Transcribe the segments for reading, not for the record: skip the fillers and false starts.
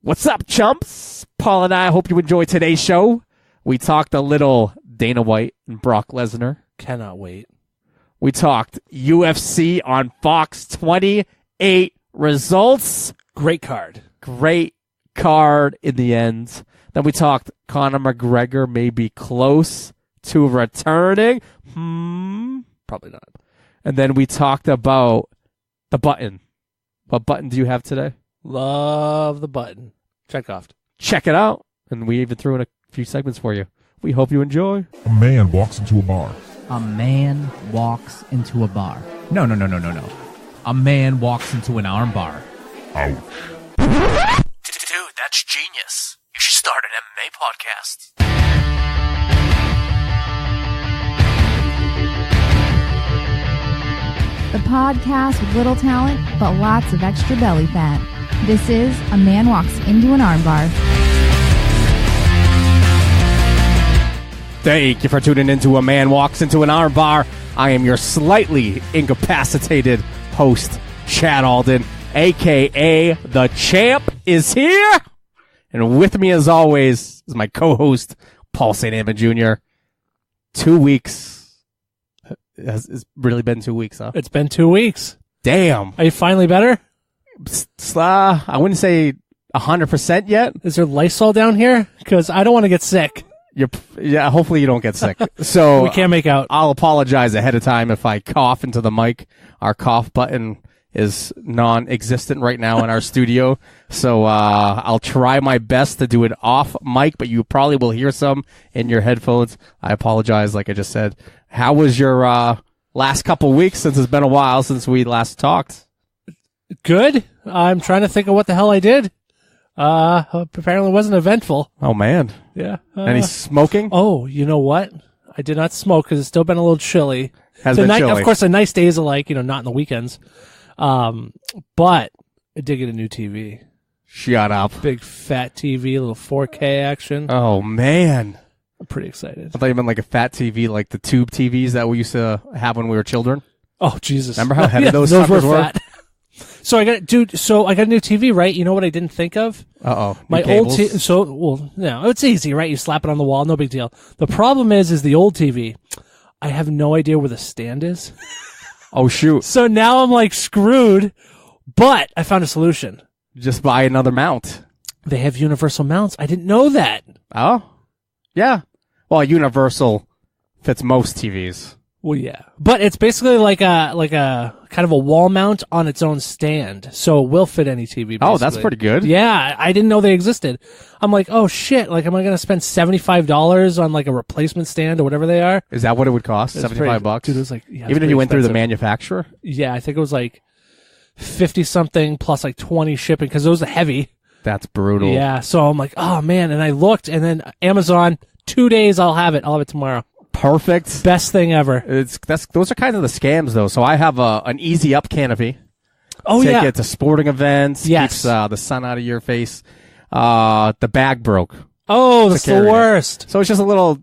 What's up, chumps? Paul and I hope you enjoyed today's show. We talked a little Dana White and Brock Lesnar. Cannot wait. We talked UFC on Fox 28 results. Great card. Great card in the end. Then we talked Conor McGregor may be close to returning. Probably not. And then we talked about the button. What button do you have today? Love the button. Check off. Check it out. And we even threw in a few segments for you. We hope you enjoy. A man walks into a bar. A man walks into a bar. No. A man walks into an arm bar. Ouch. Dude, that's genius. You should start an MMA podcast. The podcast with little talent, but lots of extra belly fat. This is A Man Walks Into an Armbar. Thank you for tuning into A Man Walks Into an Armbar. I am your slightly incapacitated host, Chad Alden, a.k.a. The Champ is here. And with me, as always, is my co-host, Paul St. Amand Jr. 2 weeks. It's really been 2 weeks, huh? It's been 2 weeks. Damn. Are you finally better? I wouldn't say 100% yet. Is there Lysol down here? Because I don't want to get sick. Yeah, hopefully you don't get sick. So We can't make out. I'll apologize ahead of time if I cough into the mic. Our cough button is non-existent right now in our studio. So I'll try my best to do it off mic, but you probably will hear some in your headphones. I apologize, like I just said. How was your last couple weeks, since it's been a while since we last talked? Good. I'm trying to think of what the hell I did. Apparently it wasn't eventful. Oh, man. Yeah. Any smoking? Oh, you know what? I did not smoke because it's still been a little chilly. Has been chilly. Of course, the nice days are like, not in the weekends. But I did get a new TV. Shut up. Big fat TV, a little 4K action. Oh, man. I'm pretty excited. I thought you meant like a fat TV, like the tube TVs that we used to have when we were children. Oh, Jesus. Remember how heavy those were suckers were? fat. So I got a new TV, right? You know what I didn't think of? Uh-oh. My old TV. No, it's easy, right? You slap it on the wall, no big deal. The problem is the old TV. I have no idea where the stand is. Oh, shoot. So now I'm like screwed, but I found a solution. Just buy another mount. They have universal mounts. I didn't know that. Oh? Yeah. Well, universal fits most TVs. Well, yeah, but it's basically like a kind of a wall mount on its own stand, so it will fit any TV. Basically. Oh, that's pretty good. Yeah, I didn't know they existed. I'm like, oh shit! Like, am I going to spend $75 on like a replacement stand or whatever they are? Is that what it would cost? $75? Dude, it was like even if you went through the manufacturer. Yeah, I think it was like 50 something plus like 20 shipping because those are heavy. That's brutal. Yeah, so I'm like, oh man, and I looked, and then Amazon, 2 days, I'll have it tomorrow. Perfect. Best thing ever. Those are kind of the scams, though. So I have an easy up canopy. Oh, Take yeah. it to sporting events. Yes. Keeps the sun out of your face. The bag broke. Oh, that's the worst. So it's just a little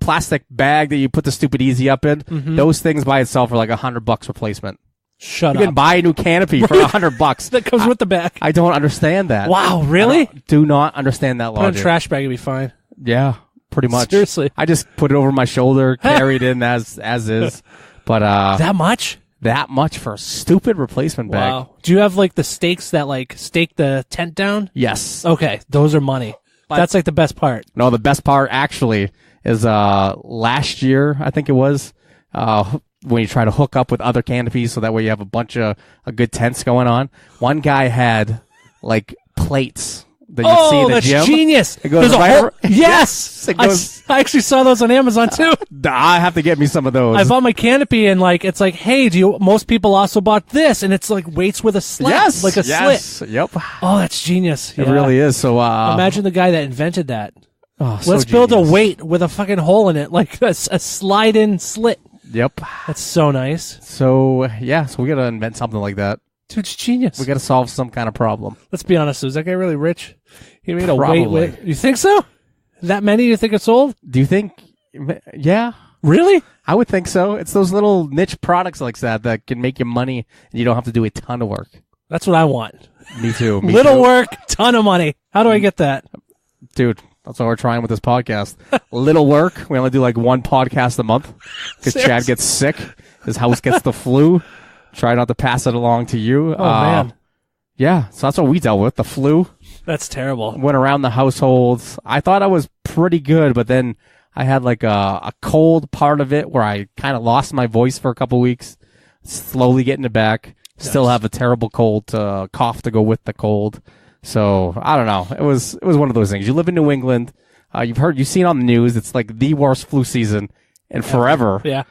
plastic bag that you put the stupid easy up in. Mm-hmm. Those things by itself are like $100 replacement. Shut You up. can buy a new canopy for $100. That comes with the bag. I don't understand that. Wow, really? Do not understand that Put it in logic. a trash bag, it'd be fine. Yeah. Pretty much. Seriously. I just put it over my shoulder, carried in as is. But that much? That much for a stupid replacement bag. Wow. Do you have like the stakes that like stake the tent down? Yes. Okay, those are money. That's like the best part. No, the best part actually is last year, I think it was, when you try to hook up with other canopies so that way you have a bunch of good tents going on. One guy had like plates that you see in the gym. That's genius. It goes yes. It goes, I actually saw those on Amazon too. I have to get me some of those. I bought my canopy and like it's like, hey, most people also bought this, and it's like weights with a slit, like a slit. Yep. Oh, that's genius. It really is. So imagine the guy that invented that. Oh, so Let's build genius. a weight with a fucking hole in it, like a slide-in slit. Yep. That's so nice. So yeah, so we gotta invent something like that. Dude, it's genius. We gotta solve some kind of problem. Let's be honest, is that guy really rich? He made a Probably. weight. You think so? That many you think it's sold? Do you think? Yeah. Really? I would think so. It's those little niche products like that can make you money and you don't have to do a ton of work. That's what I want. Me too. Little work, ton of money. How do I get that? Dude, that's what we're trying with this podcast. Little work. We only do like one podcast a month because Chad gets sick. His house gets the flu. Try not to pass it along to you. Oh, man. Yeah, so that's what we dealt with, the flu. That's terrible. Went around the households. I thought I was pretty good, but then I had like a cold part of it where I kind of lost my voice for a couple weeks. Slowly getting it back. Still have a terrible cold, cough to go with the cold. So I don't know. It was one of those things. You live in New England. You've seen on the news. It's like the worst flu season in forever. Yeah.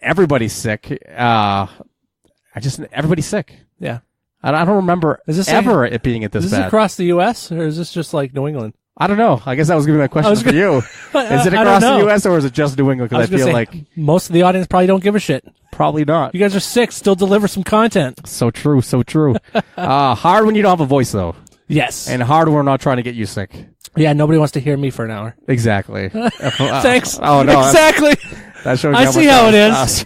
Everybody's sick. Everybody's sick. Yeah. I don't remember it being at this bad. Is this across the U.S. or is this just like New England? I don't know. I guess that was going to be my question for you. Is it across the U.S. or is it just New England? Because I feel like most of the audience probably don't give a shit. Probably not. You guys are sick. Still deliver some content. So true. So true. Hard when you don't have a voice, though. Yes. And hard when we're not trying to get you sick. Yeah, nobody wants to hear me for an hour. Exactly. Thanks. Oh, no. Exactly. That shows I see how it is.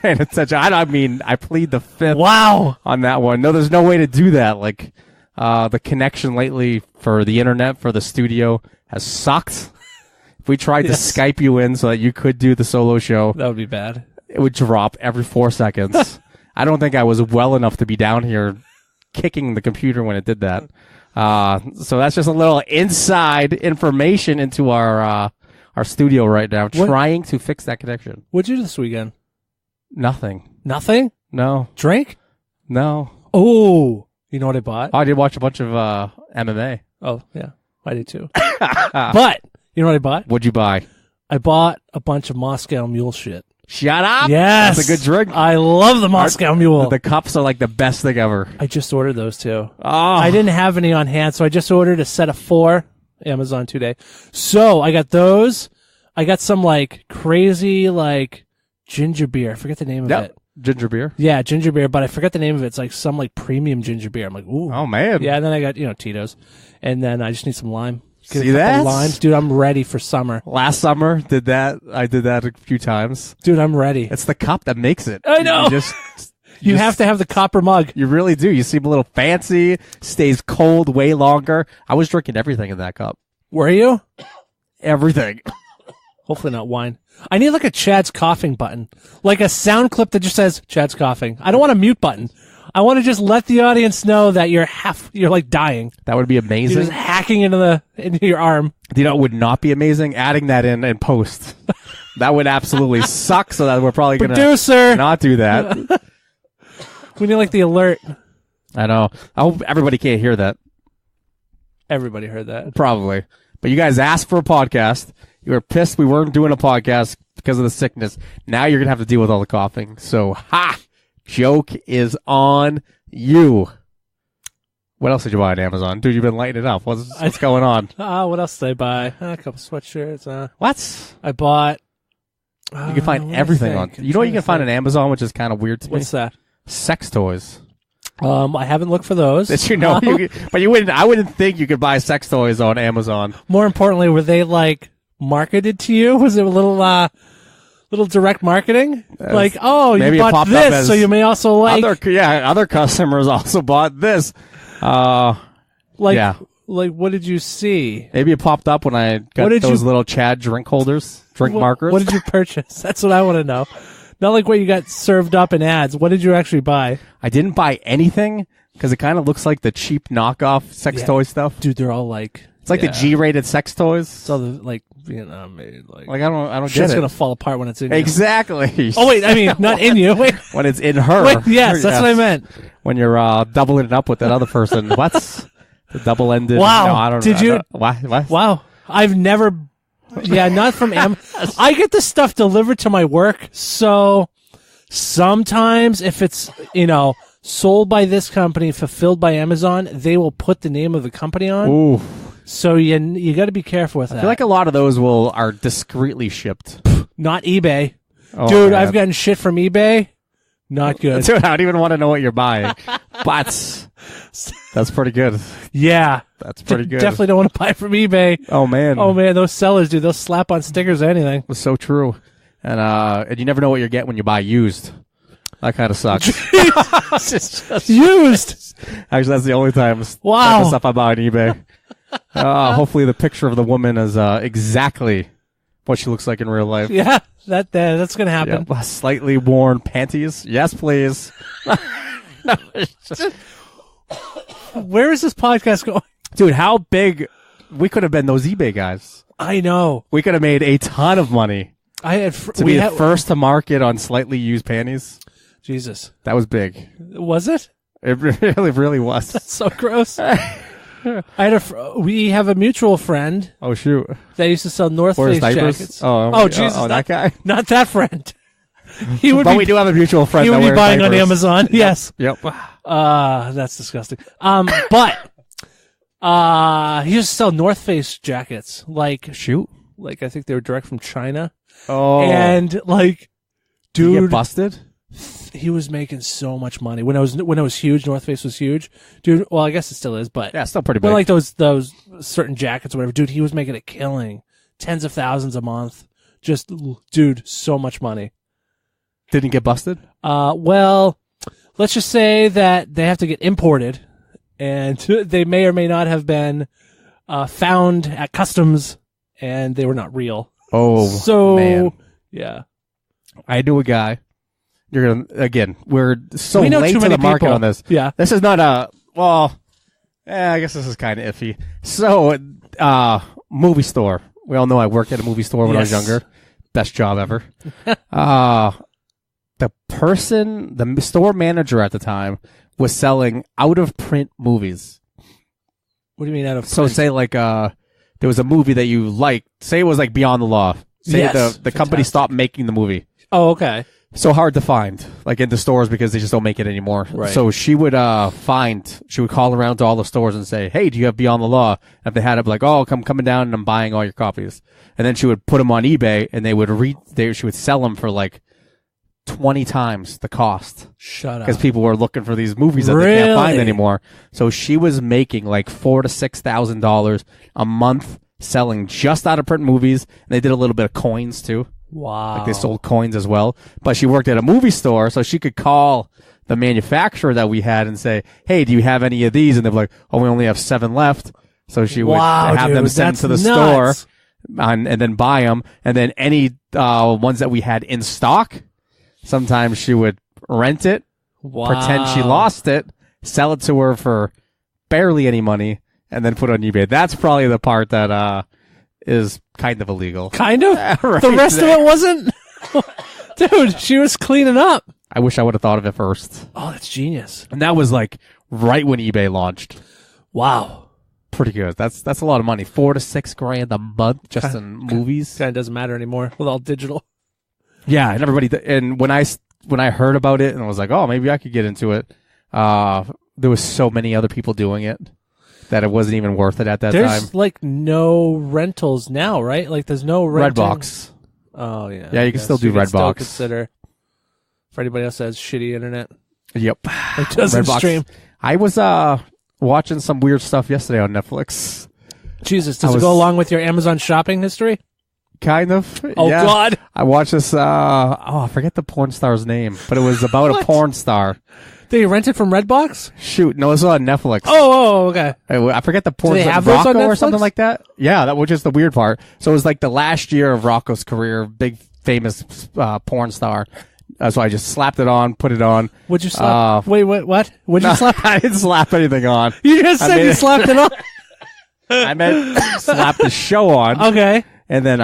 I mean, I plead the fifth. Wow. On that one. No, there's no way to do that. Like, the connection lately for the internet, for the studio, has sucked. If we tried to Skype you in so that you could do the solo show, that would be bad. It would drop every 4 seconds. I don't think I was well enough to be down here kicking the computer when it did that. So that's just a little inside information into our studio right now, trying to fix that connection. What'd you do this weekend? Nothing. Nothing? No. Drink? No. Oh, you know what I bought? Oh, I did watch a bunch of MMA. Oh, yeah. I did too. But, you know what I bought? What'd you buy? I bought a bunch of Moscow Mule shit. Shut up! Yes! That's a good drink. I love the Moscow Mule. The cups are like the best thing ever. I just ordered those too. Oh. I didn't have any on hand, so I just ordered a set of 4, Amazon today. So I got those. I got some like crazy like ginger beer. I forget the name of it. Ginger beer? Yeah, ginger beer, but I forget the name of it. It's like some like premium ginger beer. I'm like, ooh. Oh, man. Yeah, and then I got, Tito's. And then I just need some lime. See that? Limes. Dude, I'm ready for summer. Last summer, I did that a few times. Dude, I'm ready. It's the cup that makes it. I know. You have to have the copper mug. You really do. You seem a little fancy. Stays cold way longer. I was drinking everything in that cup. Were you? Everything. Hopefully not wine. I need like a Chad's coughing button. Like a sound clip that just says Chad's coughing. I don't want a mute button. I want to just let the audience know that you're like dying. That would be amazing. You're just hacking into your arm. You know, it would not be amazing adding that in post. That would absolutely suck. So that we're probably going to not do that. We need like the alert. I know. I hope everybody can't hear that. Everybody heard that. Probably. But you guys asked for a podcast. You were pissed we weren't doing a podcast because of the sickness. Now you're going to have to deal with all the coughing. So, joke is on you. What else did you buy on Amazon? Dude, you've been lighting it up. What's going on? What else did I buy? A couple sweatshirts. What? I bought... you can find everything on... You know what you can find on Amazon, which is kind of weird to me? What's that? Sex toys. I haven't looked for those. But you wouldn't. I wouldn't think you could buy sex toys on Amazon. More importantly, were they like marketed to you? Was it a little direct marketing? Like, oh, you bought this, so you may also like... Other customers also bought this. Like, what did you see? Maybe it popped up when I got those little Chad drink holders, markers. What did you purchase? That's what I want to know. Not like what you got served up in ads. What did you actually buy? I didn't buy anything because it kind of looks like the cheap knockoff sex toy stuff. Dude, they're all like... It's like the G-rated sex toys. So like made like I don't get it. Shit's gonna fall apart when it's in you. Exactly. Oh wait, I mean not in you. Wait. When it's in her. Wait, yes, that's what I meant. When you're doubling it up with that other person. What's the double-ended? Wow. No, I don't Did you? What? Wow. I've never. Yeah, not from I get the stuff delivered to my work, so sometimes if it's sold by this company, fulfilled by Amazon, they will put the name of the company on. Ooh. So you got to be careful with that. I feel like a lot of those are discreetly shipped. Not eBay. Oh, dude, man. I've gotten shit from eBay. Not good. Dude, I don't even want to know what you're buying. But that's pretty good. Yeah. That's pretty good. Definitely don't want to buy from eBay. Oh, man. Those sellers, dude, they'll slap on stickers or anything. It's so true. And you never know what you get when you buy used. That kind of sucks. Used. Actually, that's the only time Wow. the stuff I buy on eBay. Hopefully the picture of the woman is exactly what she looks like in real life. Yeah, that's gonna happen. Yep. Slightly worn panties. Yes, please. Where is this podcast going? Dude, how big we could have been those eBay guys. I know. We could have made a ton of money I had to be the first to market on slightly used panties. Jesus, That was big. was it? It really was. So gross. We have a mutual friend Oh, shoot. that used to sell North Or his Face diapers. jackets. Oh, Jesus, Oh, that guy. Not that friend. He would But be, we do have a mutual friend he that would be wears buying on diapers. Amazon. Yes. Yep. That's disgusting. But he used to sell North Face jackets. Shoot. Like I think they were direct from China. Oh. And Did you dude, get busted? he was making so much money when it was huge. North Face was huge, dude. Well, I guess it still is, but Yeah, still pretty big. when like those certain jackets or whatever, dude, he was making a killing, tens of thousands a month. Just, dude, so much money. Didn't get busted? Well, let's just say that they have to get imported, and they may or may not have been found at customs, and they were not real. Oh, So, man. yeah. I knew a guy. You're gonna again. We're so We know late too to many the market people. on this. Yeah. This is not I guess this is kind of iffy. So, movie store. We all know I worked at a movie store when I was Yes. younger. Best job ever. The store manager at the time was selling out of print movies. What do you mean out of So print? say like there was a movie that you liked. Say it was like Beyond the Law. Say Yes. the company Fantastic. stopped making the movie. Oh, okay. So hard to find, like in the stores because they just don't make it anymore. Right. So she would she would call around to all the stores and say, "Hey, do you have Beyond the Law?" And if they had it, like, "Oh, coming down and I'm buying all your copies." And then she would put them on eBay and she would sell them for like 20 times the cost Shut up. because people were looking for these movies that they can't find Really? anymore. So she was making like $4,000 to $6,000 a month selling just out of print movies. And they did a little bit of coins too. Wow. Like they sold coins as well. But she worked at a movie store, so she could call the manufacturer that we had and say, "Hey, do you have any of these?" And they're like, "Oh, we only have 7 left." So she would Wow, have them dude, send that's to the nuts. store and then buy them. And then any ones that we had in stock, sometimes she would rent it, Wow. pretend she lost it, sell it to her for barely any money, and then put it on eBay. That's probably the part that is kind of illegal. Kind of? Right The rest there. of it wasn't? Dude, she was cleaning up. I wish I would have thought of it first. Oh, that's genius. And that was like right when eBay launched. Wow. Pretty good. That's a lot of money. $4,000 to $6,000 a month just in movies. Kind of doesn't matter anymore with all digital. Yeah, and everybody. And when I heard about it and I was like, oh, maybe I could get into it. There was so many other people doing it that it wasn't even worth it at that There's time. like no rentals now, right? Like there's no renting. Redbox. Oh, yeah. Yeah, you can Yes, still do you can still Redbox. consider. For anybody else that has shitty internet. Yep. It doesn't Redbox. stream. I was watching some weird stuff yesterday on Netflix. Jesus, does I it was- go along with your Amazon shopping history? Kind of. Oh, yeah. God. I watched this. I forget the porn star's name, but it was about a What? porn star. They rent it from Redbox? Shoot, no, it's on Netflix. Oh, okay. I forget the porn they star. have those on Rocco or Netflix? something like that. Yeah, that was just the weird part. So it was like the last year of Rocco's career, big famous porn star. So I just slapped it on, put it on. Would you slap? Wait, what? Would you slap? I didn't slap anything on. You just said you slapped it on. I meant slap the show on. Okay. And then,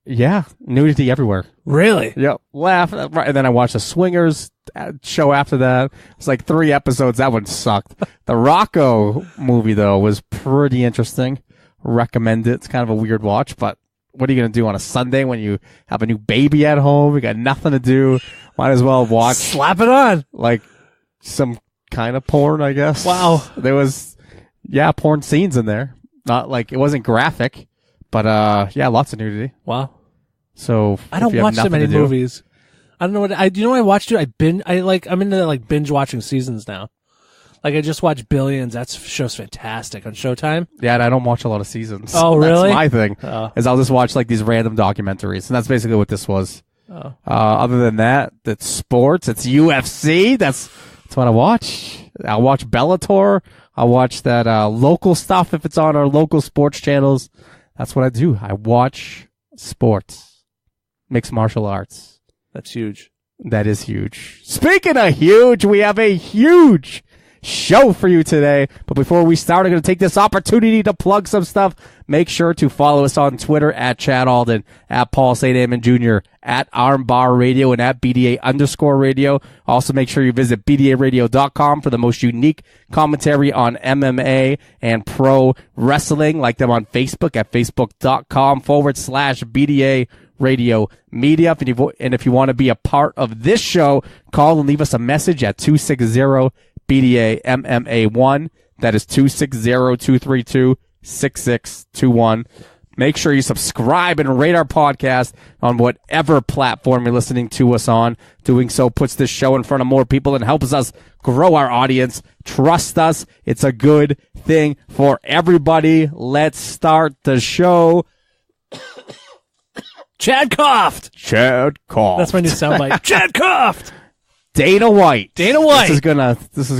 yeah, nudity everywhere. Really? Yep. Laugh. Right. And then I watched the Swingers show after that. It's like 3 episodes. That one sucked. The Rocco movie, though, was pretty interesting. Recommend it. It's kind of a weird watch, but what are you going to do on a Sunday when you have a new baby at home? You got nothing to do. Might as well watch Slap it on. like some kind of porn, I guess. Wow. There was, porn scenes in there. Not like, it wasn't graphic, but yeah, lots of nudity. Wow. So I don't if you have watch that nothing many to do- movies. I don't know what do you know what I watch too? I'm into like binge watching seasons now. Like I just watched Billions. That show's fantastic on Showtime. Yeah, and I don't watch a lot of seasons. Oh, really? That's my thing. Oh. Is I'll just watch like these random documentaries, and that's basically what this was. Oh. Other than that, it's sports. It's UFC. That's what I watch. I'll watch Bellator. I'll watch that local stuff if it's on our local sports channels. That's what I do. I watch sports, mixed martial arts. That's huge. That is huge. Speaking of huge, we have a huge show for you today. But before we start, I'm going to take this opportunity to plug some stuff. Make sure to follow us on Twitter at Chad Alden, at Paul St. Amand Jr., at Armbar Radio, and at BDA_radio. Also, make sure you visit BDARadio.com for the most unique commentary on MMA and pro wrestling. Like them on Facebook at Facebook.com/BDA Radio Media. And if you want to be a part of this show, call and leave us a message at 260-BDA MMA1. That is 260-232-6621. Make sure you subscribe and rate our podcast on whatever platform you're listening to us on. Doing so puts this show in front of more people and helps us grow our audience. Trust us, it's a good thing for everybody. Let's start the show. Chad coughed. Chad coughed. That's my new soundbite. Chad coughed. Dana White. This is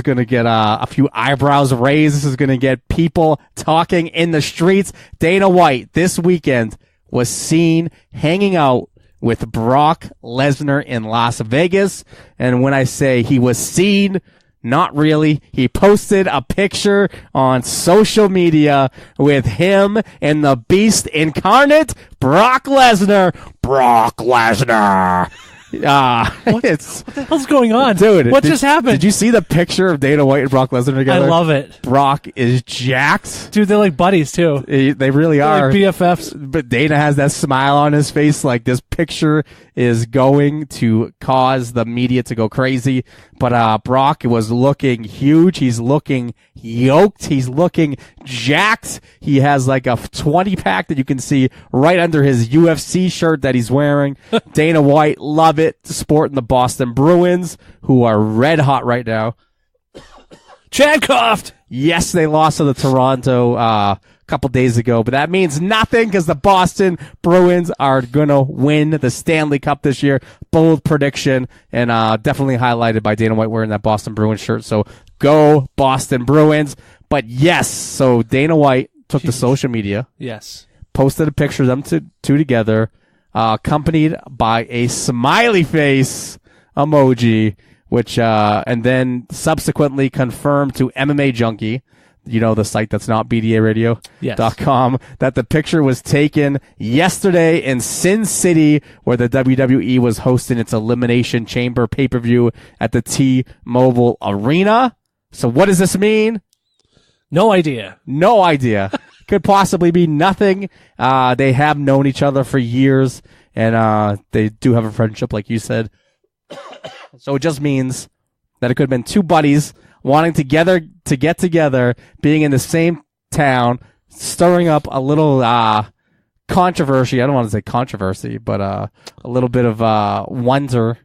gonna get a few eyebrows raised. This is gonna get people talking in the streets. Dana White this weekend was seen hanging out with Brock Lesnar in Las Vegas. And when I say he was seen, not really. He posted a picture on social media with him and the Beast incarnate, Brock Lesnar. Brock Lesnar. What the hell's going on? Dude, what just happened? Did you see the picture of Dana White and Brock Lesnar together? I love it. Brock is jacked. Dude, they're like buddies, too. They really They're are. like BFFs. But Dana has that smile on his face like this picture is going to cause the media to go crazy. But Brock was looking huge. He's looking yoked. He's looking jacked. He has like a 20-pack that you can see right under his UFC shirt that he's wearing. Dana White, love it. Sporting the Boston Bruins, who are red hot right now. Chad coughed. Yes, they lost to the Toronto a couple days ago, but that means nothing because the Boston Bruins are going to win the Stanley Cup this year. Bold prediction, and definitely highlighted by Dana White wearing that Boston Bruins shirt. So go Boston Bruins. But yes, so Dana White took to social media. Yes. Posted a picture of them two together, accompanied by a smiley face emoji, which and then subsequently confirmed to MMA Junkie, you know, the site that's not BDARadio.com, that the picture was taken yesterday in Sin City, where the WWE was hosting its Elimination Chamber pay-per-view at the T-Mobile Arena. So what does this mean? No idea. No idea. Could possibly be nothing. They have known each other for years, and they do have a friendship, like you said. So it just means that it could have been two buddies wanting to get together, being in the same town, stirring up a little controversy. I don't want to say controversy, but a little bit of wonder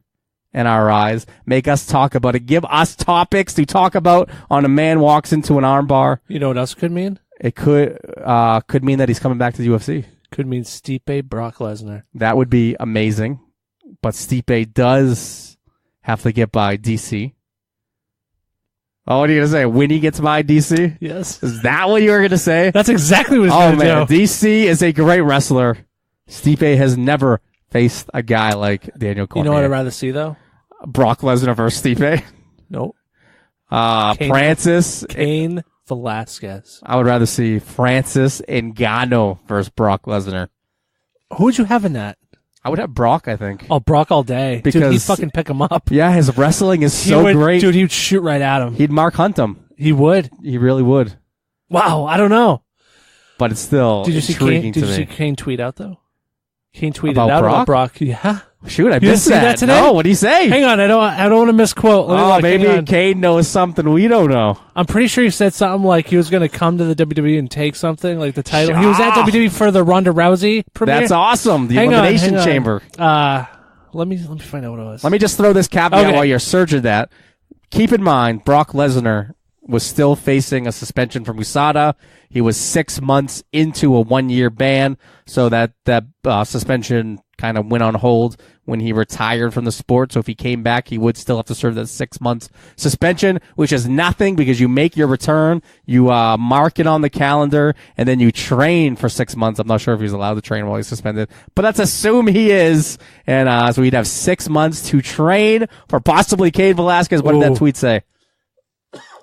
in our eyes. Make us talk about it. Give us topics to talk about on A Man Walks Into an Armbar. You know what else could mean? It could mean that he's coming back to the UFC. Could mean Stipe Brock Lesnar. That would be amazing. But Stipe does have to get by DC. Oh, what are you going to say? When he gets by DC? Yes. Is that what you were going to say? That's exactly what he's going to do. Oh, man. DC is a great wrestler. Stipe has never faced a guy like Daniel Cormier. You know what I'd rather see, though? Brock Lesnar versus Stipe. Nope. Francis. Cain Velasquez. I would rather see Francis Ngannou versus Brock Lesnar. Who would you have in that? I would have Brock, I think. Oh, Brock all day. Because, dude, he'd fucking pick him up. Yeah, his wrestling is so great. Dude, he'd shoot right at him. He'd Mark Hunt him. He would. He really would. Wow, I don't know. But it's still intriguing to me. Did you see Kane tweet out, though? Kane tweeted about out Brock? about Brock. Yeah. Shoot, I You missed didn't see that today? No, what did he say? Hang on, I don't want to misquote. Let me look. Hang maybe on. Cade knows something we don't know. I'm pretty sure he said something like he was going to come to the WWE and take something, like the title. He was at WWE for the Ronda Rousey premiere. That's awesome. The Elimination Chamber. Let me find out what it was. Let me just throw this caveat while you're searching that. Keep in mind, Brock Lesnar was still facing a suspension from USADA. He was 6 months into a 1-year ban, so that suspension kind of went on hold when he retired from the sport. So if he came back, he would still have to serve that 6 months suspension, which is nothing because you make your return, you mark it on the calendar, and then you train for 6 months. I'm not sure if he's allowed to train while he's suspended, but let's assume he is. And so he'd have 6 months to train for possibly Cain Velasquez. What did that tweet say?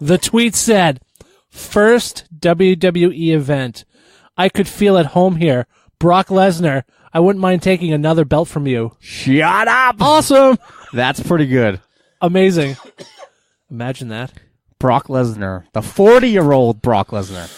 The tweet said, first WWE event. I could feel at home here. Brock Lesnar, I wouldn't mind taking another belt from you. Shut up! Awesome! That's pretty good. Amazing. Imagine that. Brock Lesnar, the 40-year-old Brock Lesnar.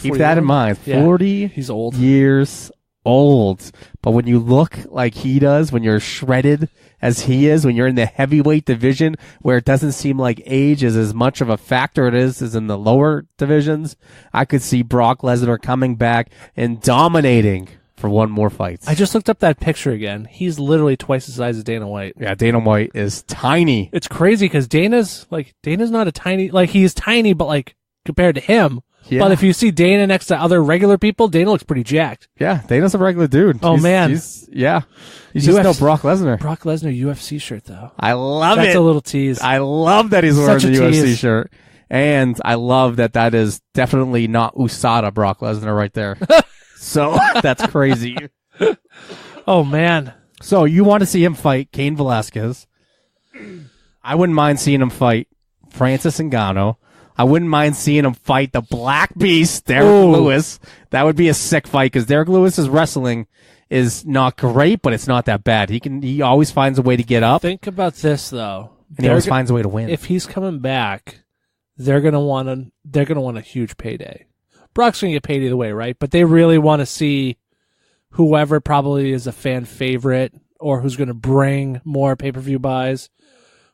Keep that in mind. 40 he's old. Years old. But when you look like he does, when you're shredded as he is, when you're in the heavyweight division where it doesn't seem like age is as much of a factor it is as in the lower divisions, I could see Brock Lesnar coming back and dominating for one more fight. I just looked up that picture again. He's literally twice the size of Dana White. Yeah, Dana White is tiny. It's crazy because Dana's not a tiny, like he's tiny, but like compared to him. Yeah. But if you see Dana next to other regular people, Dana looks pretty jacked. Yeah, Dana's a regular dude. Oh, man. He's just no Brock Lesnar. Brock Lesnar UFC shirt, though. I love it. That's a little tease. I love that he's wearing Such the a UFC tease. shirt. And I love that is definitely not USADA Brock Lesnar right there. So that's crazy. Oh, man. So you want to see him fight Cain Velasquez. I wouldn't mind seeing him fight Francis Ngannou. I wouldn't mind seeing him fight the Black Beast, Derek Lewis. That would be a sick fight because Derek Lewis's wrestling is not great, but it's not that bad. He always finds a way to get up, Think about this, though. and he always finds a way to win. If he's coming back, they're gonna want a huge payday. Brock's gonna get paid either way, right? But they really want to see whoever probably is a fan favorite or who's gonna bring more pay-per-view buys.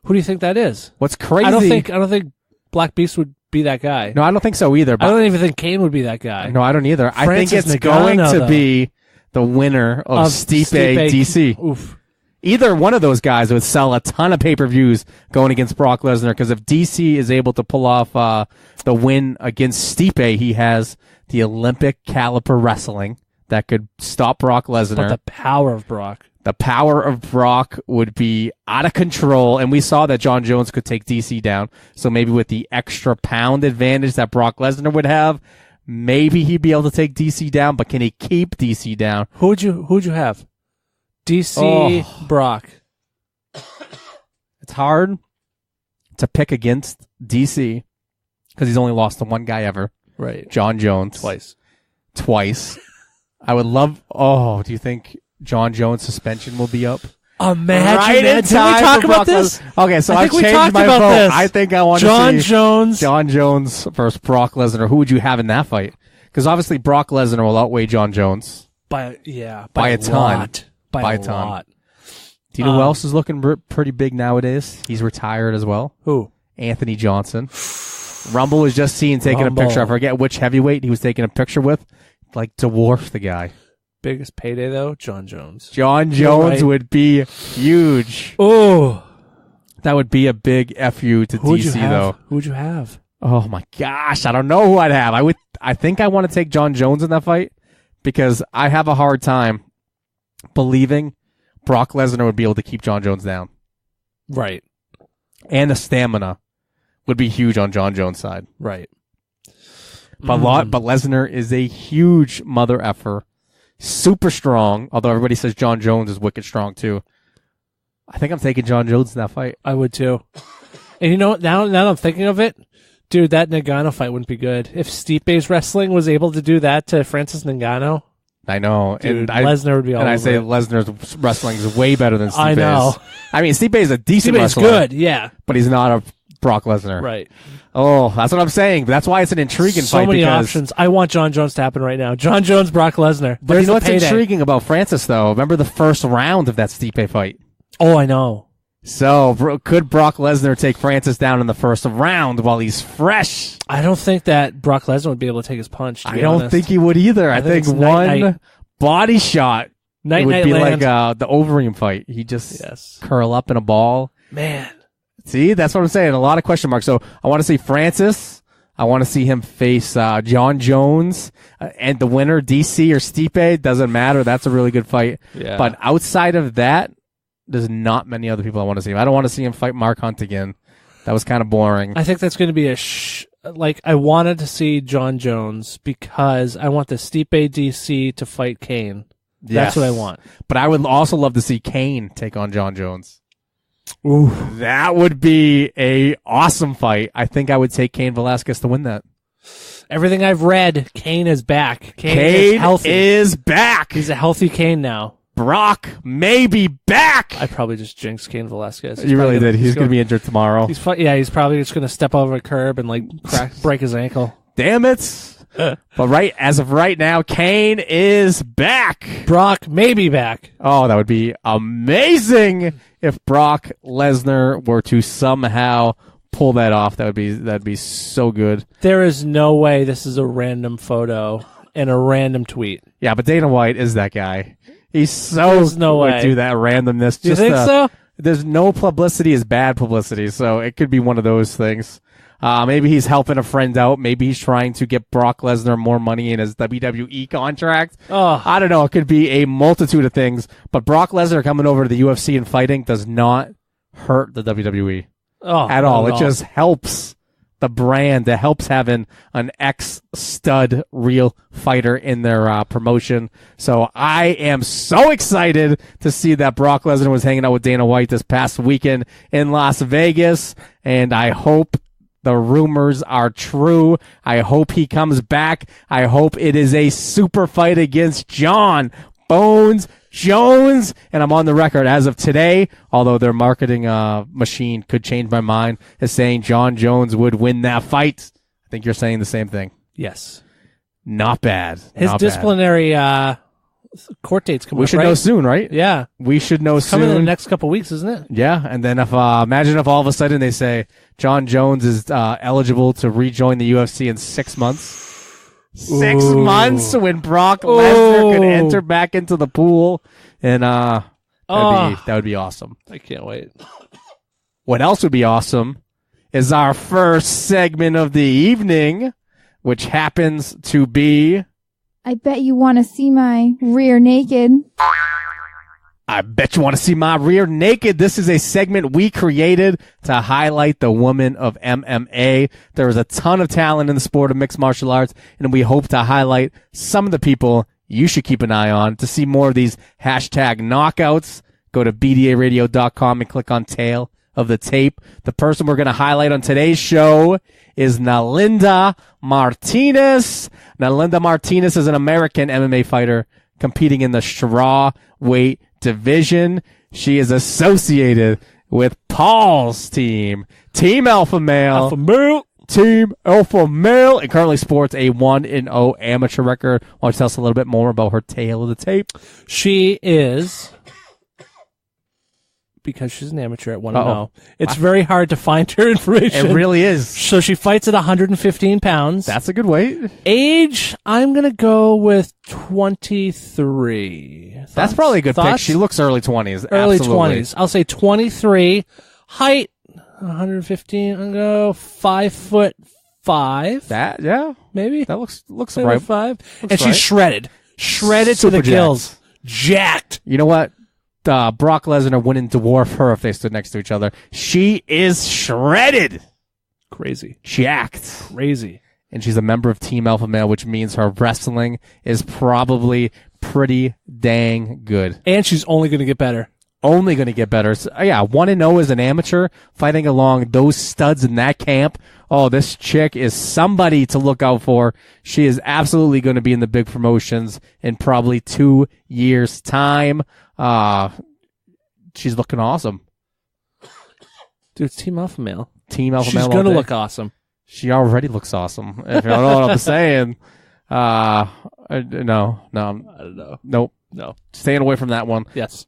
Who do you think that is? What's crazy? I don't think Black Beast would be that guy. No, I don't think so either. I But don't even think Kane would be that guy. no, I don't either. I think Francis it's going Ngannou, to though. be the winner of Stipe DC. Oof. Either one of those guys would sell a ton of pay-per-views going against Brock Lesnar because if DC is able to pull off the win against Stipe, he has the Olympic caliber wrestling that could stop Brock Lesnar. But the power of Brock. The power of Brock would be out of control, and we saw that John Jones could take DC down. So maybe with the extra pound advantage that Brock Lesnar would have, maybe he'd be able to take DC down, but can he keep DC down? Who'd you have? DC, Brock. It's hard to pick against DC because he's only lost to one guy ever, Right. John Jones. Twice. I would love, do you think John Jones' suspension will be up? Imagine Right that. in Did we time talk for about Brock this? Lesnar. Okay, so I I've think we changed talked my about vote. this. I think I want John to see Jones. John Jones versus Brock Lesnar. Who would you have in that fight? Because obviously Brock Lesnar will outweigh John Jones. By By a ton. lot. By By a a ton. lot. Do you know who else is looking pretty big nowadays? He's retired as well. Who? Anthony Johnson. Rumble was just seen taking Rumble. a picture. I forget which heavyweight he was taking a picture with. Like, dwarfed the guy. Biggest payday, though? John Jones. John You're Jones right. would be huge. Oh. That would be a big FU to Who'd you DC, have? though. Who'd you have? Oh, my gosh. I don't know who I'd have. I think I want to take John Jones in that fight because I have a hard time believing Brock Lesnar would be able to keep John Jones down. Right. And the stamina would be huge on John Jones' side. Right. But Lesnar is a huge mother effer. Super strong, although everybody says John Jones is wicked strong too. I think I'm taking John Jones in that fight. I would too. And you know what? Now that I'm thinking of it, dude, that Ngannou fight wouldn't be good. If Stipe's wrestling was able to do that to Francis Ngannou, I know. dude, and Lesnar would be all And I over say it. Lesnar's wrestling is way better than Stipe's. I know. I mean, Stipe is a decent Stipe's wrestler. good, yeah. But he's not a Brock Lesnar. Right. Oh, that's what I'm saying. That's why it's an intriguing So fight. many because, options. I want John Jones to happen right now. John Jones, Brock Lesnar. But you know what's intriguing about Francis, though? Remember the first round of that Stipe fight? Oh, I know. So, could Brock Lesnar take Francis down in the first round while he's fresh? I don't think that Brock Lesnar would be able to take his punch. To I be don't honest. think he would either. I think it's one night-night. body shot Night would Night be Land. like the Overeem fight. He just curl up in a ball. Man. See, that's what I'm saying. A lot of question marks. So I want to see Francis. I want to see him face John Jones, and the winner, DC or Stipe. Doesn't matter. That's a really good fight. Yeah. But outside of that, there's not many other people I want to see. I don't want to see him fight Mark Hunt again. That was kind of boring. I think that's going to be I wanted to see John Jones because I want the Stipe DC to fight Kane. That's what I want. But I would also love to see Kane take on John Jones. Ooh, that would be a awesome fight. I think I would take Cain Velasquez to win that. Everything I've read, Kane is back. Kane is healthy. Is back. He's a healthy Kane now. Brock may be back. I probably just jinxed Cain Velasquez. You really did. He's going to be injured tomorrow. He's probably just going to step over a curb and break his ankle. Damn it. But as of right now, Kane is back. Brock may be back. Oh, that would be amazing if Brock Lesnar were to somehow pull that off. That'd be so good. There is no way this is a random photo and a random tweet. Yeah, but Dana White is that guy. He's so There's no way. do that randomness. Do you think so? There's no publicity is bad publicity, so it could be one of those things. Maybe he's helping a friend out. Maybe he's trying to get Brock Lesnar more money in his WWE contract. Oh. I don't know. It could be a multitude of things. But Brock Lesnar coming over to the UFC and fighting does not hurt the WWE at all. It just helps the brand. It helps having an ex-stud real fighter in their promotion. So I am so excited to see that Brock Lesnar was hanging out with Dana White this past weekend in Las Vegas. And I hope the rumors are true. I hope he comes back. I hope it is a super fight against John Bones Jones. And I'm on the record as of today, although their marketing machine could change my mind, is saying John Jones would win that fight. I think you're saying the same thing. Yes. Not bad. His disciplinary court date's coming up, We should know soon, right? Yeah. We should know soon. Coming in the next couple weeks, isn't it? Yeah, and then if imagine if all of a sudden they say John Jones is eligible to rejoin the UFC in 6 months. 6 months when Brock Lesnar could enter back into the pool, and that would be awesome. I can't wait. What else would be awesome is our first segment of the evening, which happens to be I bet you want to see my rear naked. I bet you want to see my rear naked. This is a segment we created to highlight the woman of MMA. There is a ton of talent in the sport of mixed martial arts, and we hope to highlight some of the people you should keep an eye on. To see more of these hashtag knockouts, go to bdaradio.com and click on Tail of the Tape. The person we're going to highlight on today's show is Nelinda Martinez. Nelinda Martinez is an American MMA fighter competing in the strawweight division. She is associated with Paul's team, Team Alpha Male. Team Alpha Male, and currently sports a 1-0 amateur record. Why don't you tell us a little bit more about her Tale of the Tape? She is, because she's an amateur at 1-0, it's very hard to find her information. It really is. So she fights at 115 pounds. That's a good weight. Age, I'm going to go with 23. That's probably a good pick. Thoughts? She looks early 20s. Early Absolutely. 20s. I'll say 23. Height, 115. I'm going to go 5'5". That, yeah. Maybe. That looks Maybe right. 5. Looks And she's right. shredded. Shredded Super to the gills. Jacked. You know what? Brock Lesnar wouldn't dwarf her if they stood next to each other. She is shredded. Crazy. Jacked. Crazy. And she's a member of Team Alpha Male, which means her wrestling is probably pretty dang good. And she's only going to get better. Only going to get better. So, 1-0 as an amateur, fighting along those studs in that camp. Oh, this chick is somebody to look out for. She is absolutely going to be in the big promotions in probably 2 years' time. She's looking awesome. Dude, it's Team Alpha Male. Team Alpha She's Male. She's going to look awesome. She already looks awesome. If you don't know what I'm saying. No. I don't know. Nope. No. Staying away from that one. Yes.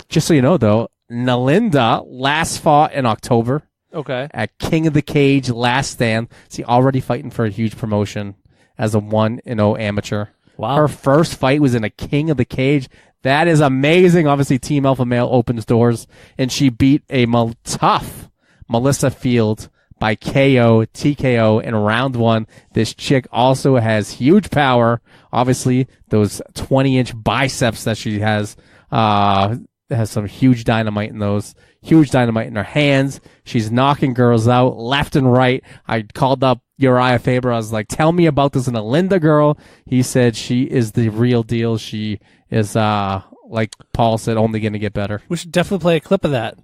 Just so you know, though, Nelinda last fought in October. Okay. At King of the Cage Last Stand. See, already fighting for a huge promotion as a 1-0 amateur. Wow. Her first fight was in a King of the Cage. That is amazing. Obviously, Team Alpha Male opens doors, and she beat a tough Melissa Field by TKO in round 1. This chick also has huge power. Obviously, those 20-inch biceps that she has some huge dynamite in those. Huge dynamite in her hands. She's knocking girls out left and right. I called up Uriah Faber. I was like, tell me about this Nelinda girl. He said she is the real deal. She is, like Paul said, only going to get better. We should definitely play a clip of that.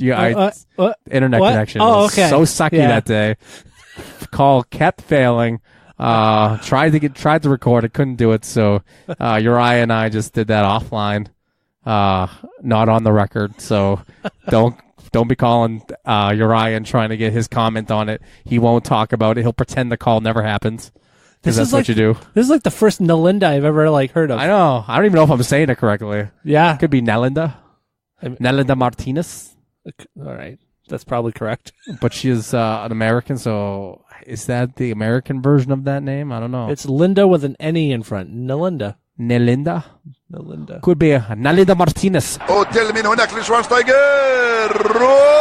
Internet what? connection Oh, was okay. so sucky that day. Call kept failing. Tried to record it, couldn't do it. So, Uriah and I just did that offline. Not on the record. So don't be calling, Uriah and trying to get his comment on it. He won't talk about it. He'll pretend the call never happens. Because that's what you do. This is like the first Nelinda I've ever heard of. I know. I don't even know if I'm saying it correctly. Yeah. It could be Nelinda. Nelinda Martinez. All right. That's probably correct. But she is an American, so is that the American version of that name? I don't know. It's Linda with an N-E in front. Nelinda. Nelinda? Nelinda. Could be Nelinda Martinez. قتل من هناك لشوانشتايجر جول.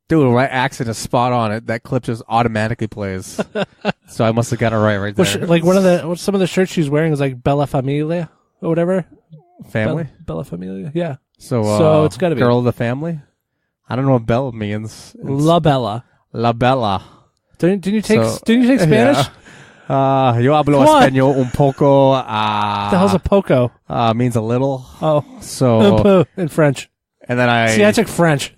Dude, my accent is spot on. It that clip just automatically plays. So I must have got it right there. Like some of the shirts she's wearing is like Bella Familia or whatever. Family? Bella Familia. Yeah. So it's got to be girl of the family? I don't know what Bella means. La Bella. La Bella. Didn't you take Spanish? Yeah. Yo hablo español un poco. What the hell's a poco? Means a little. Oh. So. In French. And then I took French.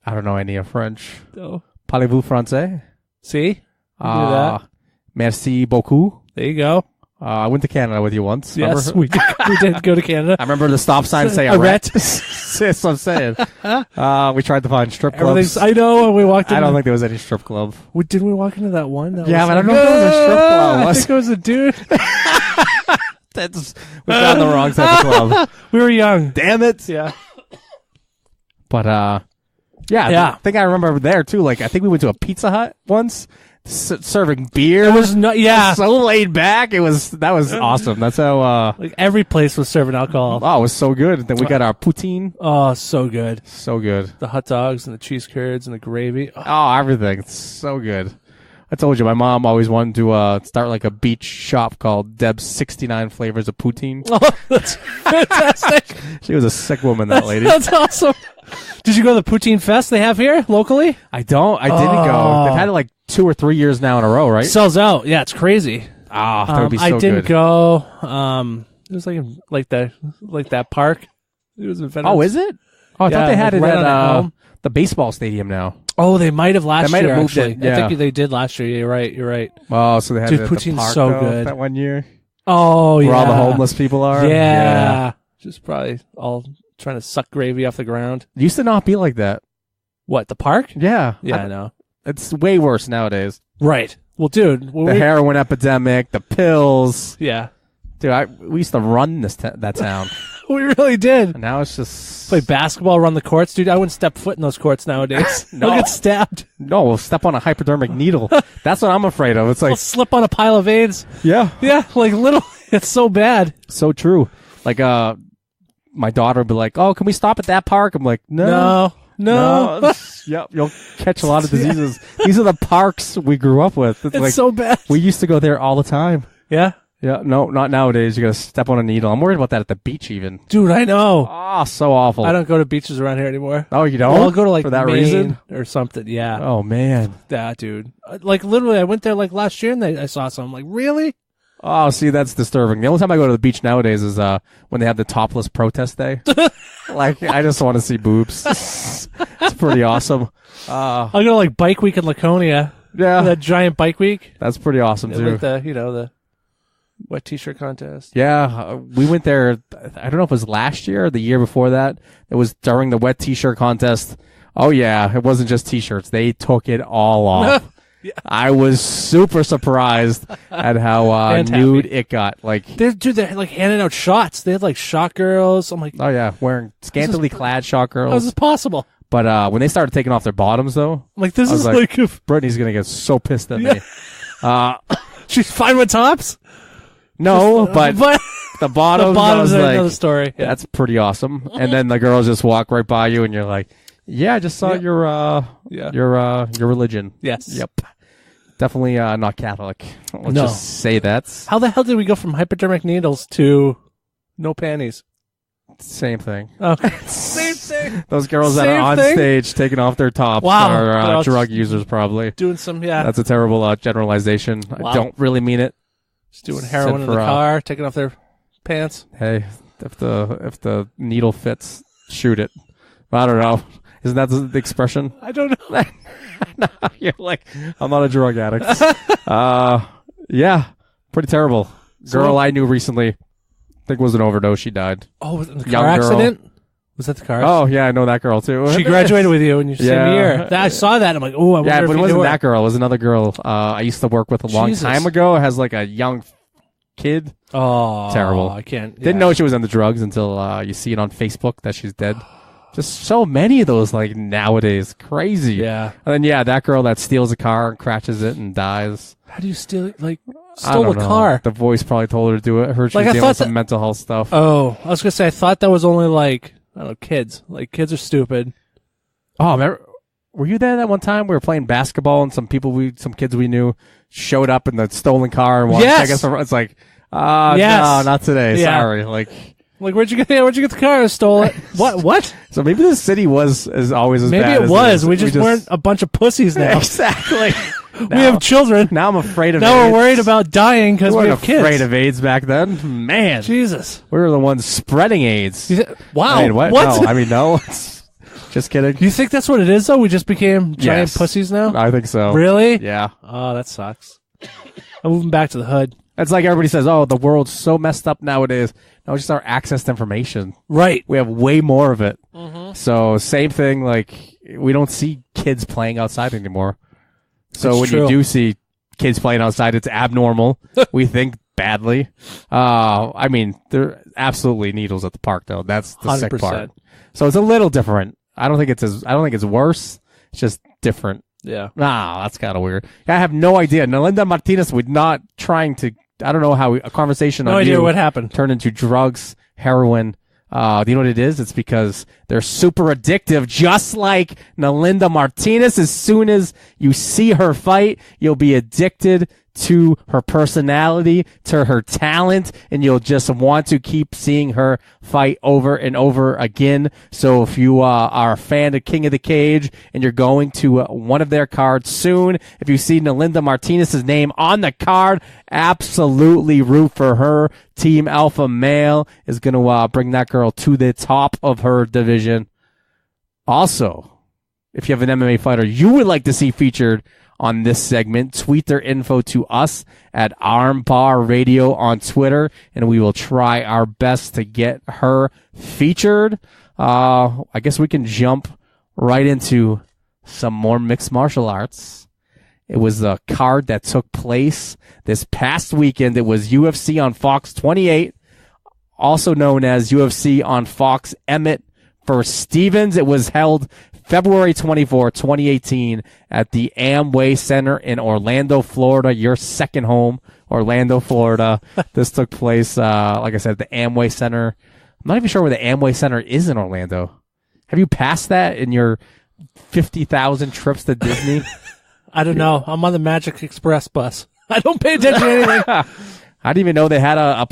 I don't know any of French. Oh. Parlez-vous français? See? Do that. Merci beaucoup. There you go. I went to Canada with you once. Yes, remember? we did go to Canada. I remember the stop sign saying Arrête. That's what I'm saying. We tried to find strip clubs. I know when we walked in. I don't think there was any strip club. Didn't we walk into that one? Yeah, but I don't know if it was a strip club. I think it was a dude. We found the wrong type of club. We were young. Damn it. Yeah. But, I think I remember there too. Like, I think we went to a Pizza Hut once, serving beer. It was so laid back. That was awesome. That's how, like every place was serving alcohol. Oh, it was so good. Then we got our poutine. Oh, so good. So good. The hot dogs and the cheese curds and the gravy. Oh, everything. It's so good. I told you, my mom always wanted to start like a beach shop called Deb's 69 Flavors of Poutine. Oh, that's fantastic. She was a sick woman, that lady. That's awesome. Did you go to the Poutine Fest they have here locally? I didn't go. They've had it like 2 or 3 years now in a row, right? Sells out. Yeah, it's crazy. That would be so I good. didn't go. It was like that park. It was in Veterans. Oh, is it? Oh, I thought they had it right at the baseball stadium now. Oh, they might have last year. Moved actually, it. Yeah. I think they did last year. You're right. Oh, so they had Dude, it at the poutine's park so though, good. that one year. Oh, yeah. Where all the homeless people are. Yeah. Just probably all trying to suck gravy off the ground. It used to not be like that. What, the park? Yeah. Yeah, I know. It's way worse nowadays. Right. Well, dude. The heroin epidemic, the pills. Yeah. Dude, we used to run that town. We really did. And now it's just... Play basketball, run the courts. Dude, I wouldn't step foot in those courts nowadays. No. I'll get stabbed. No, we'll step on a hypodermic needle. That's what I'm afraid of. It's I'll like... slip on a pile of AIDS. Yeah. Yeah, like little... It's so bad. So true. Like, my daughter would be like, oh, can we stop at that park? I'm like, no. Yep, you'll catch a lot of diseases. These are the parks we grew up with. It's like, so bad. We used to go there all the time. Yeah? Yeah, no, not nowadays. You gotta step on a needle. I'm worried about that at the beach even. Dude, I know. Oh, so awful. I don't go to beaches around here anymore. Oh, you don't? Well, I'll go to like for that Maine reason or something. Yeah. Oh man. Yeah, dude. Like literally, I went there like last year and I saw some. I'm like, really? Oh, see, that's disturbing. The only time I go to the beach nowadays is when they have the topless protest day. Like, I just want to see boobs. It's pretty awesome. I'll go to like Bike Week in Laconia. Yeah. That giant Bike Week. That's pretty awesome too. Like the wet t-shirt contest. Yeah, we went there. I don't know if it was last year or the year before that. It was during the wet t-shirt contest. Oh yeah, it wasn't just t-shirts. They took it all off. Yeah. I was super surprised at how nude it got. Like, they're like handing out shots. They had like shot girls. I'm like, oh yeah, wearing scantily clad shot girls. How is this possible? But when they started taking off their bottoms, though, Like, this I was is like if Brittany's gonna get so pissed at me. she's fine with tops. No, but the bottoms, The bottoms I was are like, another story. Yeah. that's pretty awesome. And then the girls just walk right by you, and you're like, "Yeah, I just saw your religion." Yes. Yep. Definitely not Catholic. Let's No. just say that. How the hell did we go from hypodermic needles to no panties? Same thing. Okay. Same thing. Those girls that Same are on thing? stage taking off their tops Wow. are Well, drug users, probably. Doing some, yeah. That's a terrible generalization. Wow. I don't really mean it. Just doing heroin in the car, taking off their pants. Hey, if the needle fits, shoot it. I don't know. Isn't that the expression? I don't know. No, you're like, I'm not a drug addict. Yeah, pretty terrible. Girl I knew recently, I think it was an overdose. She died. Oh, was it the Young car girl. accident? Was that the car? Oh, yeah, I know that girl too. She graduated with you in your same Yeah. year. I saw that. I'm like, oh, I wonder Yeah, if but it you wasn't knew her. that girl. It was another girl I used to work with a long Jesus. time ago. Has like a young kid. Oh, Terrible. I can't. Didn't yeah. know she was into drugs until you see it on Facebook that she's dead. Just so many of those like nowadays. Crazy. Yeah. And then, that girl that steals a car and crashes it and dies. How do you steal? Like, I stole a don't know. car? The voice probably told her to do it. I heard she Like, was I dealing with thought some that- mental health stuff. Oh, I was gonna say. I thought that was only like, I don't know, kids. Like, kids are stupid. Oh, remember, were you there that one time we were playing basketball and some kids we knew showed up in the stolen car and wanted to take us from, it's like, Yes. no, not today. Yeah. Sorry. Like, Where'd you get the car? I stole it. What? so maybe the city is always as Maybe bad it as was. is. We just weren't a bunch of pussies now. Exactly. We have children. Now I'm afraid of Now AIDS. we're worried about dying because We we weren't have kids. afraid of AIDS back then. Man. Jesus. We were the ones spreading AIDS. Wow. I mean, what? What? No, I mean, no. Just kidding. You think that's what it is, though? We just became giant Yes. pussies now? I think so. Really? Yeah. Oh, that sucks. I'm moving back to the hood. It's like everybody says, oh, the world's so messed up nowadays. No, it's just our access to information. Right. We have way more of it. Mm-hmm. So same thing, like, we don't see kids playing outside anymore. So That's when true. you do see kids playing outside, it's abnormal. We think badly. I mean, there are absolutely needles at the park, though. That's the sick 100%. part. So it's a little different. I don't think it's worse. It's just different. Yeah. Nah, that's kind of weird. I have no idea. Nelinda Martinez was not trying to. I don't know how a conversation No on idea you what happened. turned into drugs, heroin. Do you know what it is? It's because they're super addictive, just like Nelinda Martinez. As soon as you see her fight, you'll be addicted to her personality, to her talent, and you'll just want to keep seeing her fight over and over again. So if you are a fan of King of the Cage and you're going to one of their cards soon, if you see Nelinda Martinez's name on the card, absolutely root for her. Team Alpha Male is going to bring that girl to the top of her division. Also, if you have an MMA fighter you would like to see featured on this segment, tweet their info to us at Armbar Radio on Twitter, and we will try our best to get her featured. I guess we can jump right into some more mixed martial arts. It was a card that took place this past weekend. It was UFC on Fox 28, also known as UFC on Fox Emmett versus Stevens. It was held February 24, 2018 at the Amway Center in Orlando, Florida. Your second home, Orlando, Florida. This took place, like I said, the Amway Center. I'm not even sure where the Amway Center is in Orlando. Have you passed that in your 50,000 trips to Disney? I don't know. I'm on the Magic Express bus. I don't pay attention to anything. I didn't even know they had a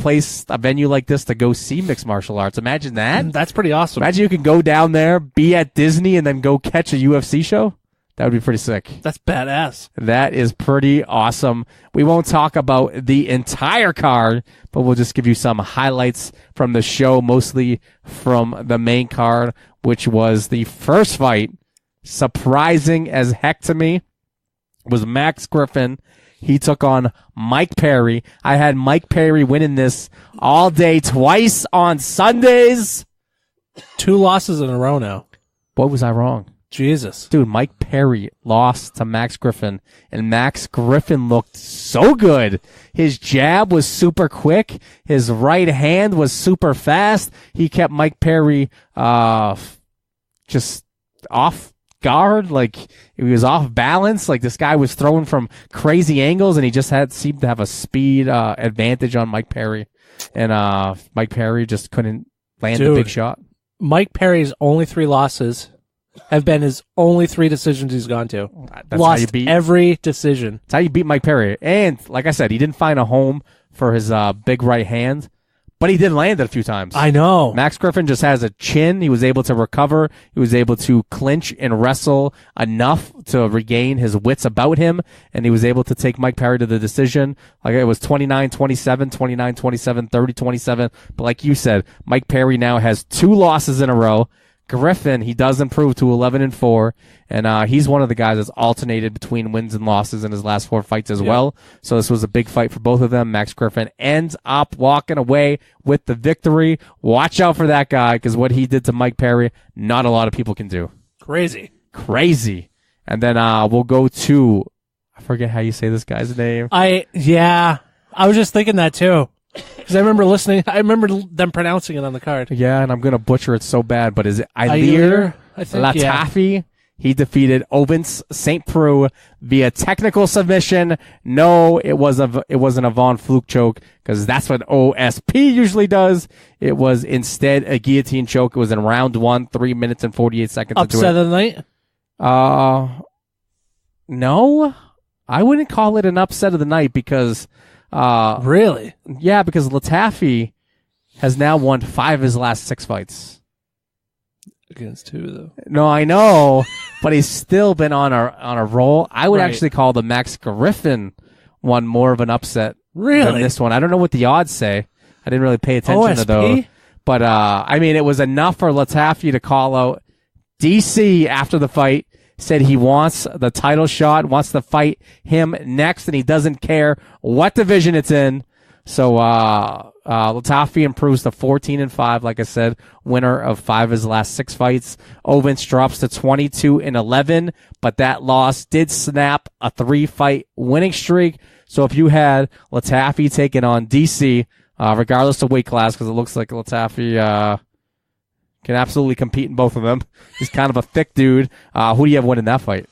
venue like this to go see mixed martial arts. Imagine that. That's pretty awesome. Imagine you can go down there, be at Disney, and then go catch a UFC show. That would be pretty sick. That's badass. That is pretty awesome. We won't talk about the entire card, but we'll just give you some highlights from the show, mostly from the main card, which was the first fight. Surprising as heck to me was Max Griffin. He took on Mike Perry. I had Mike Perry winning this all day, twice on Sundays. 2 losses in a row now. What was I wrong? Jesus. Dude, Mike Perry lost to Max Griffin, and Max Griffin looked so good. His jab was super quick. His right hand was super fast. He kept Mike Perry just off guard, like he was off balance. Like this guy was throwing from crazy angles, and he just seemed to have a speed advantage on Mike Perry, and Mike Perry just couldn't land the big shot. Mike Perry's only 3 losses have been his only 3 decisions he's gone to. That's Lost how you beat, every decision. That's how you beat Mike Perry. And like I said, he didn't find a home for his big right hand, but he did land it a few times. I know. Max Griffin just has a chin. He was able to recover. He was able to clinch and wrestle enough to regain his wits about him, and he was able to take Mike Perry to the decision. Like it was 29-27, 29-27, 30-27. But like you said, Mike Perry now has 2 losses in a row. Griffin, he does improve to 11-4, and he's one of the guys that's alternated between wins and losses in his last 4 fights as well. So this was a big fight for both of them. Max Griffin ends up walking away with the victory. Watch out for that guy, because what he did to Mike Perry, not a lot of people can do. Crazy. And then we'll go to, I forget how you say this guy's name. I was just thinking that too. Because I remember them pronouncing it on the card. Yeah, and I'm going to butcher it so bad, but is it Ilir Latifi? Yeah. He defeated Ovens St. Preux via technical submission. No, it wasn't a Von Fluke choke, because that's what OSP usually does. It was instead a guillotine choke. It was in round 1, 3 minutes and 48 seconds into it. Upset of the night? No, I wouldn't call it an upset of the night, because really? Yeah, because Latifi has now won 5 of his last 6 fights. Against 2, though. No, I know, but he's still been on a roll. I would actually call the Max Griffin one more of an upset than this one. I don't know what the odds say. I didn't really pay attention to those. But, I mean, it was enough for Latifi to call out DC after the fight. Said he wants the title shot, wants to fight him next, and he doesn't care what division it's in. So Latifi improves to 14-5, like I said, winner of 5 of his last 6 fights. Ovens drops to 22-11, but that loss did snap a 3-fight winning streak. So if you had Latifi taking on DC, regardless of weight class, because it looks like Latifi can absolutely compete in both of them. He's kind of a thick dude. Who do you have winning that fight?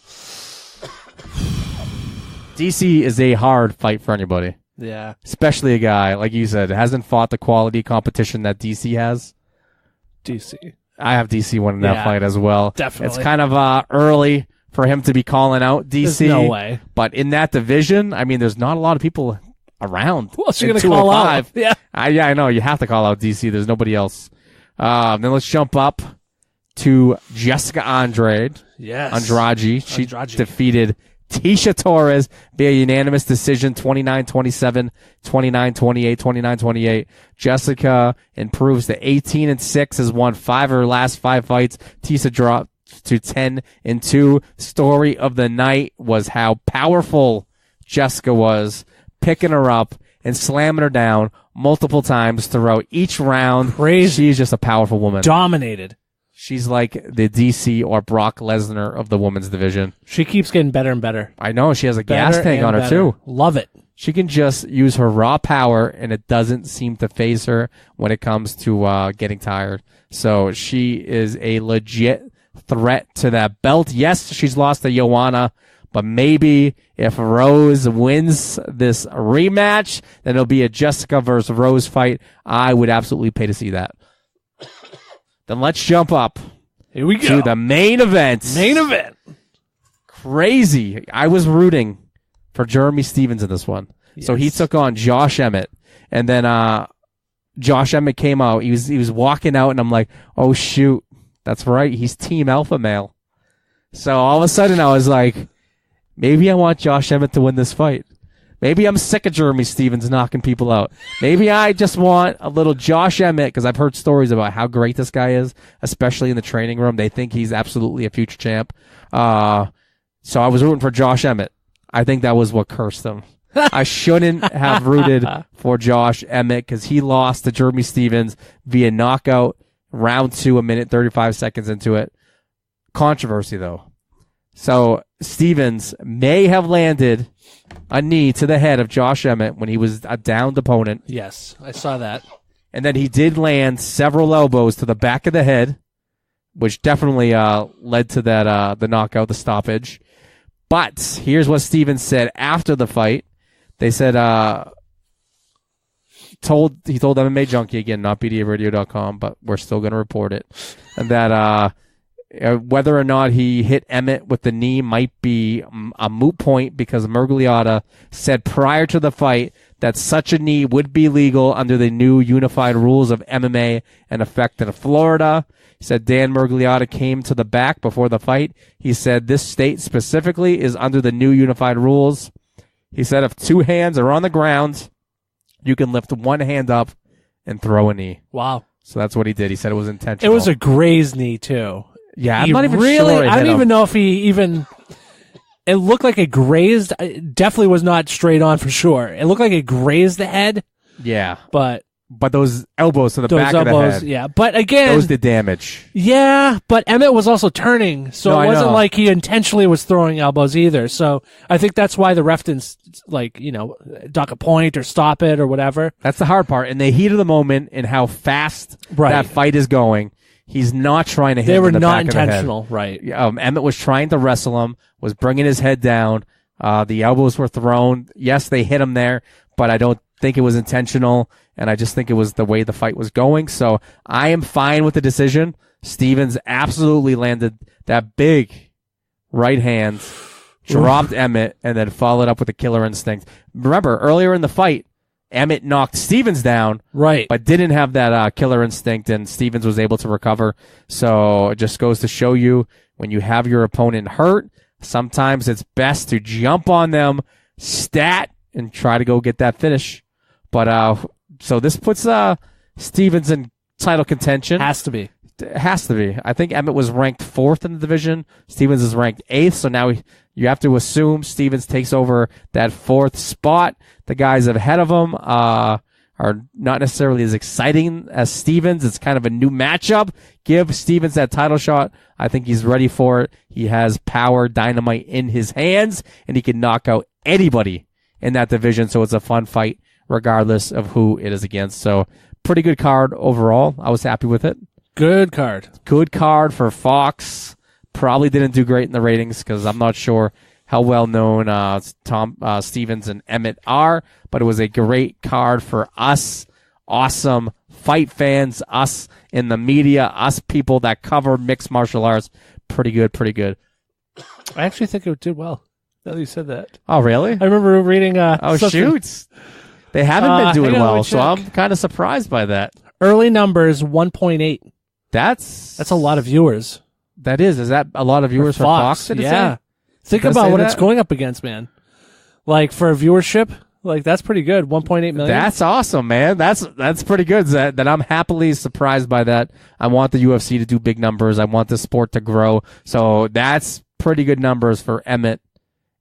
DC is a hard fight for anybody. Yeah. Especially a guy, like you said, hasn't fought the quality competition that DC has. DC. I have DC winning that fight as well. Definitely. It's kind of early for him to be calling out DC. There's no way. But in that division, I mean, there's not a lot of people around. Who else are you going to call out? Yeah. I know. You have to call out DC. There's nobody else. Then let's jump up to Jessica Andrade. Yes. Andrade. She defeated Tisha Torres via unanimous decision, 29-27, 29-28, 29-28. Jessica improves to 18-6, has won 5 of her last 5 fights. Tisha dropped to 10-2. Story of the night was how powerful Jessica was, picking her up and slamming her down multiple times throughout each round. Crazy. She's just a powerful woman. Dominated. She's like the DC or Brock Lesnar of the women's division. She keeps getting better and better. I know. She has a gas tank on her, too. Love it. She can just use her raw power, and it doesn't seem to phase her when it comes to getting tired. So she is a legit threat to that belt. Yes, she's lost to Joanna, but maybe if Rose wins this rematch, then it'll be a Jessica versus Rose fight. I would absolutely pay to see that. Then let's jump up Here we go. to the main event. Main event. Crazy. I was rooting for Jeremy Stevens in this one. Yes. So he took on Josh Emmett. And then Josh Emmett came out. He was walking out, and I'm like, oh, shoot. That's right. He's Team Alpha Male. So all of a sudden I was like, maybe I want Josh Emmett to win this fight. Maybe I'm sick of Jeremy Stevens knocking people out. Maybe I just want a little Josh Emmett, because I've heard stories about how great this guy is, especially in the training room. They think he's absolutely a future champ. So I was rooting for Josh Emmett. I think that was what cursed him. I shouldn't have rooted for Josh Emmett, because he lost to Jeremy Stevens via knockout, round 2, 1:35 seconds into it. Controversy, though. So Stevens may have landed a knee to the head of Josh Emmett when he was a downed opponent. Yes, I saw that. And then he did land several elbows to the back of the head which definitely led to that the knockout, the stoppage. But here's what Stevens said after the fight. They said he told MMA Junkie, again, not BDARadio.com, but we're still going to report it, and that whether or not he hit Emmett with the knee might be a moot point because Murgliata said prior to the fight that such a knee would be legal under the new unified rules of MMA in effect in Florida. He said Dan Murgliata came to the back before the fight. He said this state specifically is under the new unified rules. He said if two hands are on the ground, you can lift one hand up and throw a knee. Wow. So that's what he did. He said it was intentional. It was a grazed knee, too. Yeah, I'm not even sure. I don't even know if he even... It looked like it grazed. It definitely was not straight on for sure. It looked like it grazed the head. Yeah. But those elbows to the back of the head. Yeah. But again... Those did damage. Yeah, but Emmett was also turning, so No, it wasn't I know. like he intentionally was throwing elbows either. So I think that's why the ref didn't, dock a point or stop it or whatever. That's the hard part. In the heat of the moment and how fast that fight is going, he's not trying to hit They him were in the not back of the head. intentional, right? Emmett was trying to wrestle him, was bringing his head down. The elbows were thrown. Yes, they hit him there, but I don't think it was intentional, and I just think it was the way the fight was going. So I am fine with the decision. Stevens absolutely landed that big right hand, dropped Emmett, and then followed up with a killer instinct. Remember, earlier in the fight, Emmett knocked Stevens down, right, but didn't have that killer instinct, and Stevens was able to recover. So it just goes to show you, when you have your opponent hurt, sometimes it's best to jump on them, stat, and try to go get that finish. But so this puts Stevens in title contention. Has to be. It has to be. I think Emmett was ranked 4th in the division. Stevens is ranked 8th. So now you have to assume Stevens takes over that 4th spot. The guys ahead of him are not necessarily as exciting as Stevens. It's kind of a new matchup. Give Stevens that title shot. I think he's ready for it. He has power, dynamite in his hands, and he can knock out anybody in that division. So it's a fun fight regardless of who it is against. So pretty good card overall. I was happy with it. Good card. Good card for Fox. Probably didn't do great in the ratings because I'm not sure how well known Stevens and Emmett are, but it was a great card for us, awesome fight fans, us in the media, us people that cover mixed martial arts. Pretty good, pretty good. I actually think it did well. Now that you said that. Oh, really? I remember reading... shoot. They haven't been doing well, so check. I'm kind of surprised by that. Early numbers, 1.8. That's a lot of viewers. That is. Is that a lot of viewers for Fox? Did it Yeah. say? Think Does about say what that? it's going up against, man. Like, for viewership, that's pretty good. 1.8 million. That's awesome, man. That's pretty good. That I'm happily surprised by that. I want the UFC to do big numbers. I want the sport to grow. So that's pretty good numbers for Emmett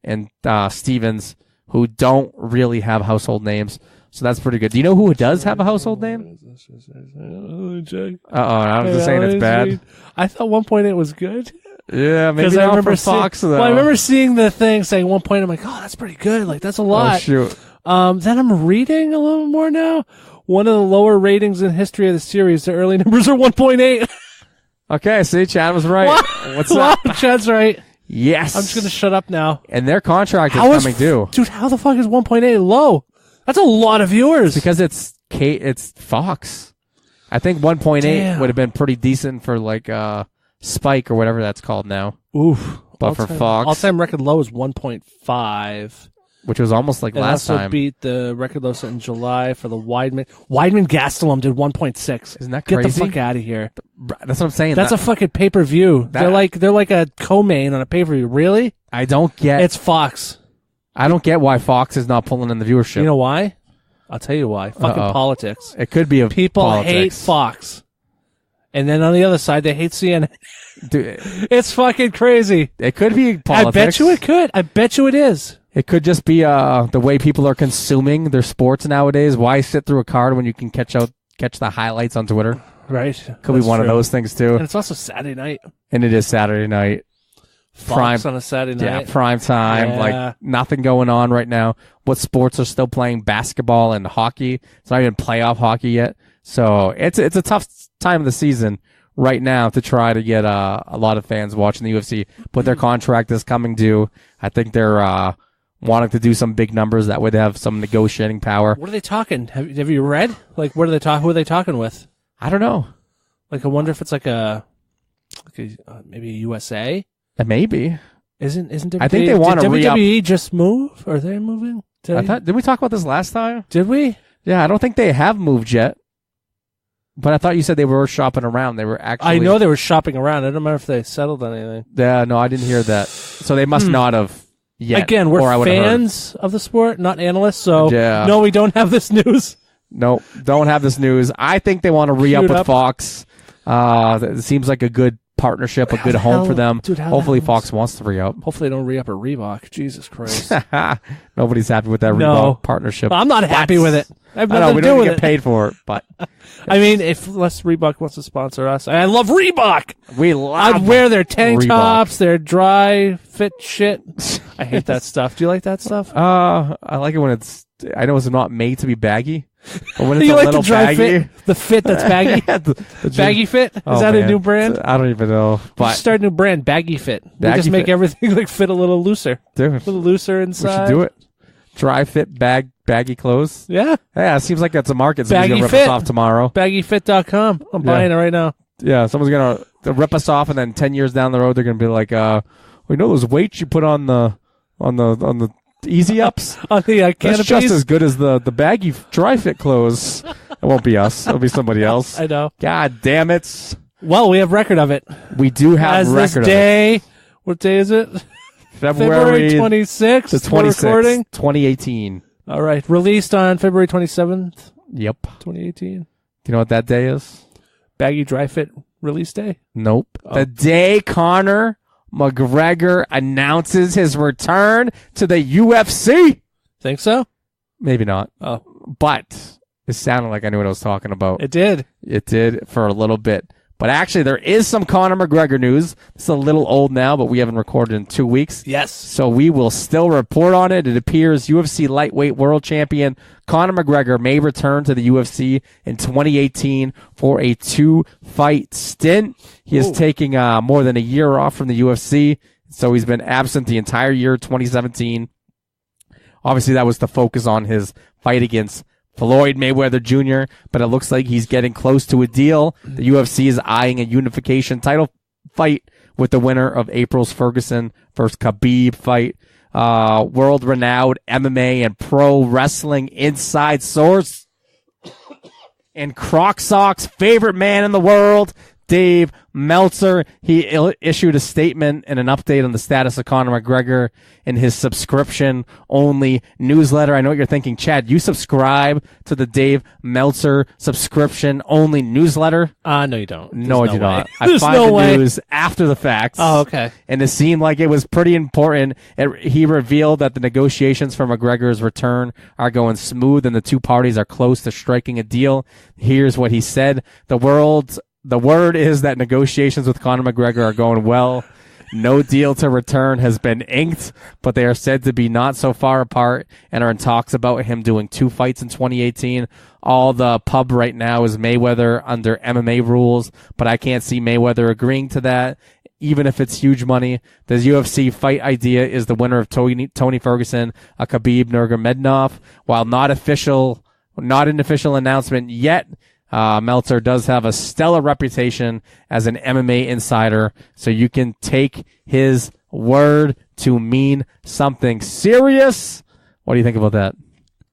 and Stevens, who don't really have household names. So that's pretty good. Do you know who does have a household name? I'm just saying it's bad. I thought 1.8 was good. Yeah, maybe I not remember for Fox, though. Well, I remember seeing the thing saying 1.8. I'm like, oh, that's pretty good. Like, that's a lot. Oh, shoot. Then I'm reading a little more now. One of the lower ratings in history of the series. The early numbers are 1.8. Okay, see, Chad was right. What's up? Chad's right. Yes. I'm just going to shut up now. And their contract is coming due. Dude, how the fuck is 1.8 low? That's a lot of viewers. Because it's Fox. I think 1.8 would have been pretty decent for like Spike or whatever that's called now. Oof. But for Fox, all-time record low is 1.5. which was almost like last also time. beat the record low set in July for the Weidman. Weidman Gastelum did 1.6. Isn't that Get crazy? the fuck out of here. That's what I'm saying. That's a fucking pay-per-view. They're like a co-main on a pay-per-view. Really? I don't get. It's Fox. I don't get why Fox is not pulling in the viewership. You know why? I'll tell you why. Fucking politics. It could be a People politics. hate Fox. And then on the other side, they hate CNN. Dude, It's fucking crazy. it could be politics. I bet you it could. I bet you it is. It could just be the way people are consuming their sports nowadays. Why sit through a card when you can catch the highlights on Twitter? Right. Could be one of those things too. And it's also Saturday night. And it is Saturday night. Fox on a Saturday night. Yeah, prime time. Yeah. Like nothing going on right now. What sports are still playing? Basketball and hockey. It's not even playoff hockey yet. So it's a tough time of the season right now to try to get a lot of fans watching the UFC. But their contract is coming due. I think they're wanting to do some big numbers. That way they have some negotiating power. What are they talking? Have you read? Like, what are they talking? Who are they talking with? I don't know. Like, I wonder if it's like maybe a USA. Maybe. Isn't WWE? I think they want to re-up. Did WWE just move? Are they moving? Did we talk about this last time? Did we? Yeah, I don't think they have moved yet. But I thought you said they were shopping around. They were actually... I know they were shopping around. I don't remember if they settled on anything. Yeah, no, I didn't hear that. So they must not have yet. Again, we're fans of the sport, not analysts, so no, we don't have this news. No, don't have this news. I think they want to re-up with Fox. It seems like a good partnership, a good home for them. Dude, hopefully Fox wants to re-up. Hopefully they don't re-up at Reebok. Jesus Christ. Nobody's happy with that Reebok partnership. I'm not happy with it. I have nothing nothing to do do with get paid for it, but I mean, if Reebok wants to sponsor us, I love Reebok. I'd wear their tank tops, their dry fit shit. I hate that stuff. Do you like that stuff? I like it when I know it's not made to be baggy. But when it's you a like little the dry baggy, fit? The fit that's baggy? Yeah, the Baggy Fit? Is that a new brand? I don't even know. But Start a new brand, Baggy Fit. We Baggy just make Fit. everything like fit a little looser. Dude, A little looser we inside. should do it. Dry fit, baggy clothes. Yeah. Yeah, it seems like that's a market. Someone's Baggy going to rip Fit. us off tomorrow. Baggyfit.com. I'm buying it right now. Yeah, someone's going to rip us off, and then 10 years down the road, they're going to be like, we know those weights you put on the easy ups? On the That's canopies? just as good as the baggy dry fit clothes. It won't be us. It'll be somebody else. I know. God damn it. Well, we have record of it. We do have As record this day, what day is it? of it. February 26th. the 26th, Recording. 2018. All right. Released on February 27th, Yep. 2018. Do you know what that day is? Baggy Dry Fit release day. Nope. The day Conor McGregor announces his return to the UFC. Think so? Maybe not. Oh, But it sounded like I knew what I was talking about. it did. It did for a little bit. But actually, there is some Conor McGregor news. It's a little old now, but we haven't recorded in 2 weeks. Yes. So we will still report on it. It appears UFC lightweight world champion Conor McGregor may return to the UFC in 2018 for a 2-fight stint. He is taking more than a year off from the UFC. So he's been absent the entire year 2017. Obviously, that was the focus on his fight against Floyd Mayweather Jr., but it looks like he's getting close to a deal. The UFC is eyeing a unification title fight with the winner of April's Ferguson versus Khabib fight. World-renowned MMA and pro wrestling inside source and Croc Sock's favorite man in the world, Dave Meltzer. He issued a statement and an update on the status of Conor McGregor in his subscription-only newsletter. I know what you're thinking, Chad. You subscribe to the Dave Meltzer subscription-only newsletter? No, you don't. No, I do not. I There's find no the way. news after the fact. Oh, okay. And it seemed like it was pretty important. He revealed that the negotiations for McGregor's return are going smooth and the two parties are close to striking a deal. Here's what he said. The word is that negotiations with Conor McGregor are going well. No deal to return has been inked, but they are said to be not so far apart and are in talks about him doing 2 fights in 2018. All the pub right now is Mayweather under MMA rules, but I can't see Mayweather agreeing to that, even if it's huge money. The UFC fight idea is the winner of Tony Ferguson, a Khabib Nurmagomedov. While not an official announcement yet, Meltzer does have a stellar reputation as an MMA insider, so you can take his word to mean something serious. What do you think about that?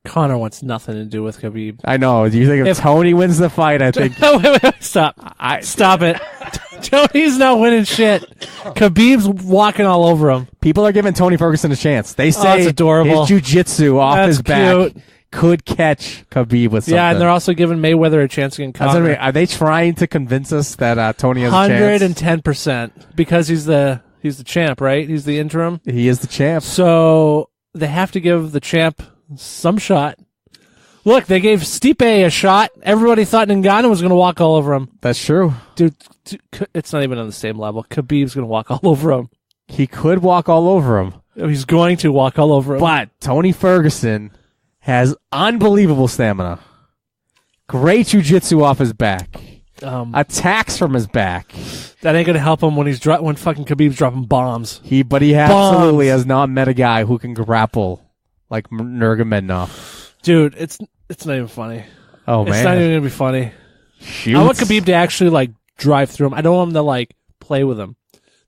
Conor wants nothing to do with Khabib. I know. Do you think if Tony wins the fight, I think... wait, stop. Stop it. Tony's not winning shit. Khabib's walking all over him. People are giving Tony Ferguson a chance. They say it's adorable. his jiu-jitsu off That's his back cute. could catch Khabib with something. Yeah, and they're also giving Mayweather a chance against That's what I Conor. mean. Are they trying to convince us that Tony has a chance? 110%. Because he's the champ, right? He's the interim. He is the champ. So they have to give the champ some shot. Look, they gave Stipe a shot. Everybody thought Ngannou was going to walk all over him. That's true. Dude, it's not even on the same level. Khabib's going to walk all over him. He could walk all over him. He's going to walk all over him. But Tony Ferguson has unbelievable stamina. Great jiu-jitsu off his back. attacks from his back. That ain't gonna help him when when fucking Khabib's dropping bombs. But he absolutely has not met a guy who can grapple like Nurmagomedov. Dude, it's not even funny. Oh man, it's not even gonna be funny. Shoots. I want Khabib to actually like drive through him. I don't want him to like play with him.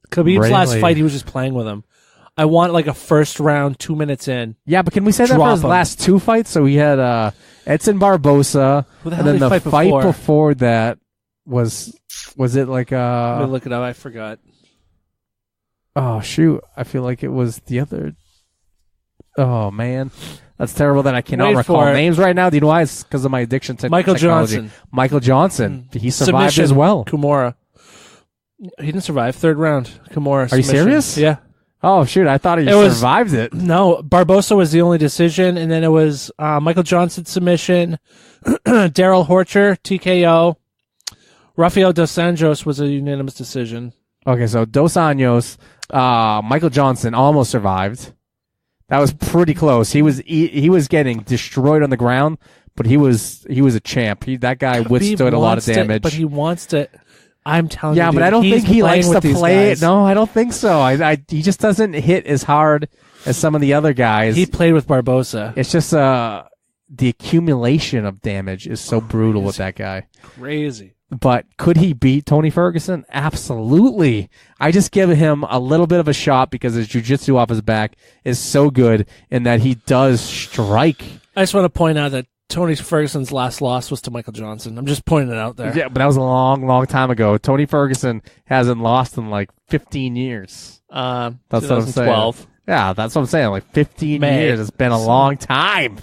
Khabib's last fight, he was just playing with him. I want like a first round, 2 minutes in. Yeah, but can we say that for his last two fights? So he had Edson Barbosa, and then the fight before that was it like Let me look it up. I forgot. Oh shoot! I feel like it was the other. Oh man, that's terrible that I cannot recall names right now. Do you know why? It's because of my addiction to Michael technology. Johnson. Michael Johnson. He survived submission, as well. Kimura. He didn't survive. Third round. Kimura. Are you serious? Yeah. Oh shoot! I thought he survived it. No, Barbosa was the only decision, and then it was Michael Johnson submission, Daryl Horcher TKO, Rafael dos Anjos was a unanimous decision. Okay, so Dos Anjos, Michael Johnson almost survived. That was pretty close. He was getting destroyed on the ground, but he was a champ. That guy withstood a lot of damage. But he wants to. I'm telling you, yeah, but I don't think he likes to play it. No, I don't think so. He just doesn't hit as hard as some of the other guys. He played with Barbosa. It's just the accumulation of damage is so brutal with that guy. Crazy. But could he beat Tony Ferguson? Absolutely. I just give him a little bit of a shot because his jiu-jitsu off his back is so good in that he does strike. I just want to point out that Tony Ferguson's last loss was to Michael Johnson. I'm just pointing it out there. Yeah, but that was a long, long time ago. Tony Ferguson hasn't lost in like 15 years. That's what I'm saying. Yeah, that's what I'm saying. Like 15 years. It's been a long time.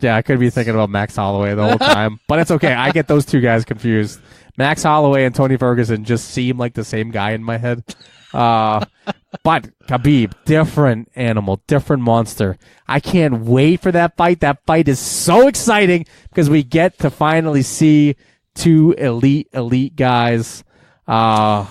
Yeah, I could be thinking about Max Holloway the whole time. But it's okay. I get those two guys confused. Max Holloway and Tony Ferguson just seem like the same guy in my head. But Khabib, different animal, different monster. I can't wait for that fight. That fight is so exciting because we get to finally see two elite guys. Oh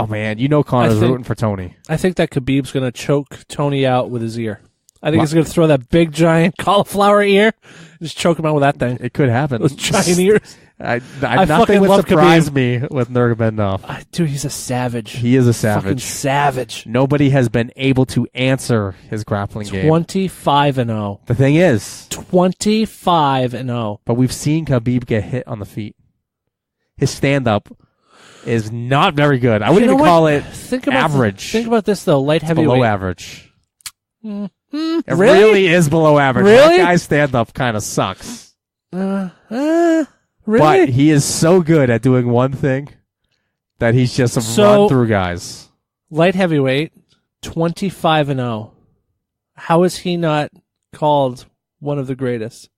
man, you know Conor's rooting for Tony. I think that Khabib's going to choke Tony out with his ear. I think he's going to throw that big giant cauliflower ear, just choke him out with that thing. It could happen. Those giant ears. Nothing would surprise me with Nurmagomedov. Dude, he's a savage. He is a savage. Fucking savage. Nobody has been able to answer his grappling game. 25-0. The thing is, 25-0. But we've seen Khabib get hit on the feet. His stand-up is not very good. I wouldn't even call it average. Think about this, though. Light heavyweight. Below average. It Really? really is below average. Really? That guy's stand-up kind of sucks. Really? But he is so good at doing one thing that he's just run through guys. Light heavyweight, 25-0. How is he not called one of the greatest?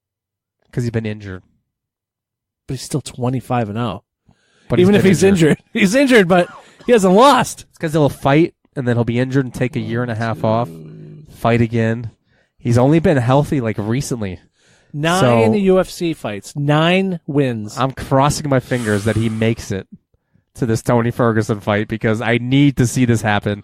Because he's been injured. But he's still 25-0. But even if he's injured. He's injured, but he hasn't lost. It's because he'll fight, and then he'll be injured and take a year and a half off. Fight again. He's only been healthy like recently. 9 UFC fights. 9 wins. I'm crossing my fingers that he makes it to this Tony Ferguson fight because I need to see this happen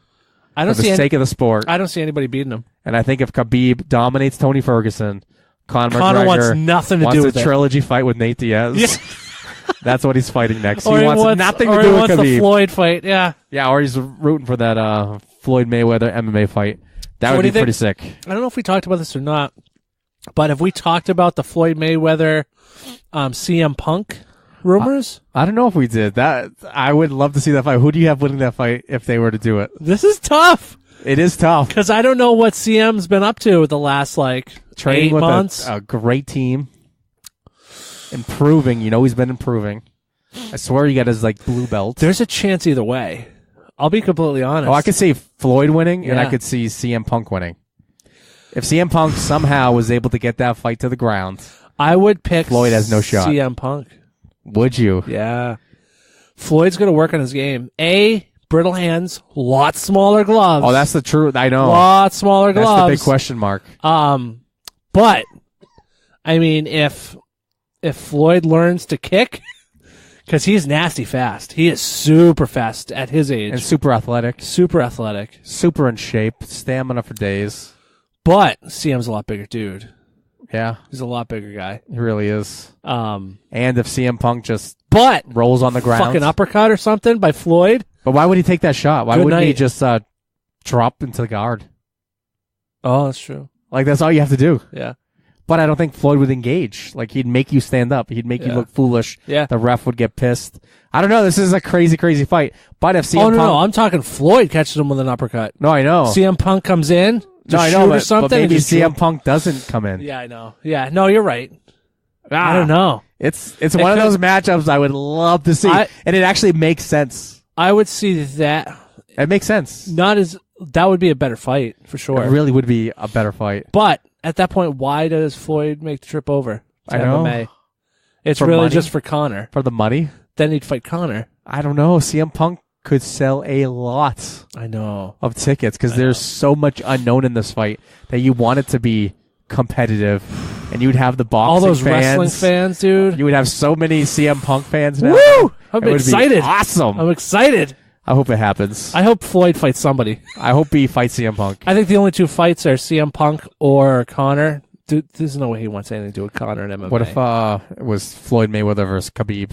for the sake of the sport. I don't see anybody beating him. And I think if Khabib dominates Tony Ferguson, Conor McGregor wants nothing to do with a it. Trilogy fight with Nate Diaz. Yeah. That's what he's fighting next. He wants nothing to do with Khabib. The Floyd fight, yeah. Yeah, or he's rooting for that Floyd Mayweather MMA fight. That would be pretty sick. I don't know if we talked about this or not, but have we talked about the Floyd Mayweather CM Punk rumors? I don't know if we did. That I would love to see that fight. Who do you have winning that fight if they were to do it? This is tough. It is tough. Because I don't know what CM's been up to the last, training 8 with months. A great team. Improving. You know he's been improving. I swear he got his, blue belt. There's a chance either way. I'll be completely honest. Oh, I could see Floyd winning, and I could see CM Punk winning. If CM Punk somehow was able to get that fight to the ground, I would pick Floyd has no shot. CM Punk. Would you? Yeah. Floyd's going to work on his game. Brittle hands, lot smaller gloves. Oh, that's the truth. I know. Lot smaller gloves. That's the big question mark. But I mean, if Floyd learns to kick, because he's nasty fast. He is super fast at his age. And super athletic. Super athletic. Super in shape. Stamina for days. But CM's a lot bigger dude. Yeah, He's a lot bigger guy. he really is. Um, And if CM Punk just but rolls on the ground, fucking uppercut or something by Floyd. but why would he take that shot? Why Good wouldn't he night. just drop into the guard? Oh, that's true. Like that's all you have to do. Yeah. But I don't think Floyd would engage. Like he'd make you stand up. He'd make you look foolish. Yeah. The ref would get pissed. I don't know. This is a crazy, crazy fight. But if CM Oh, no, Punk, no. I'm talking Floyd catches him with an uppercut. no, I know. CM Punk comes in to no, I shoot know. or But something. and maybe just CM shoot. Punk doesn't come in. Yeah, I know. Yeah, no, you're right. I don't know. It's one of could- those matchups I would love to see, and it actually makes sense. I would see that. It makes sense. Not as that would be a better fight for sure. It really would be a better fight. But at that point, why does Floyd make the trip over to I know. MMA? It's For really money? just for Conor. For the money, Then he'd fight Conor. I don't know. CM Punk could sell a lot I know. of tickets because there's so much unknown in this fight that you want it to be competitive, and you'd have the boxing All those fans. wrestling fans, dude. You would have so many CM Punk fans now. Woo! I'm It would be excited. awesome. I'm excited. I hope it happens. I hope Floyd fights somebody. I hope he fights CM Punk. I think the only two fights are CM Punk or Conor. Dude, there's no way he wants anything to do with Conor and MMA. What if it was Floyd Mayweather versus Khabib?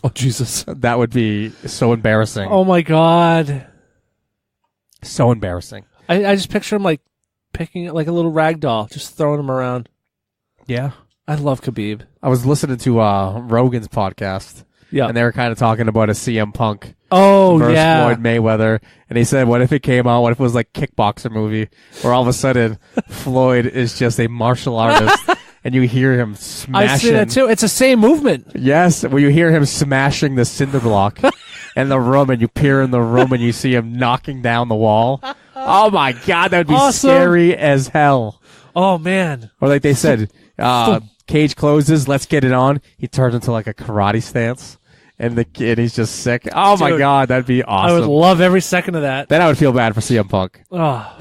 Oh, Jesus. That would be so embarrassing. Oh, my God. So embarrassing. I just picture him like picking it like a little rag doll, just throwing him around. Yeah. I love Khabib. I was listening to Rogan's podcast, Yeah. and they were kind of talking about a CM Punk Oh, versus yeah. Floyd Mayweather, and he said, what if it came out, what if it was like kickboxer movie, where all of a sudden Floyd is just a martial artist, and you hear him smashing. I see that too. It's the same movement. Yes, where you hear him smashing the cinder block in the room, and you peer in the room, and you see him knocking down the wall. Oh my God, that would be Awesome. scary as hell. Oh, man. Or like they said, cage closes, let's get it on. He turns into like a karate stance, and he's just sick. Oh my Dude, God, that'd be I would awesome. love every second of that. Then I would feel bad for CM Punk. Oh.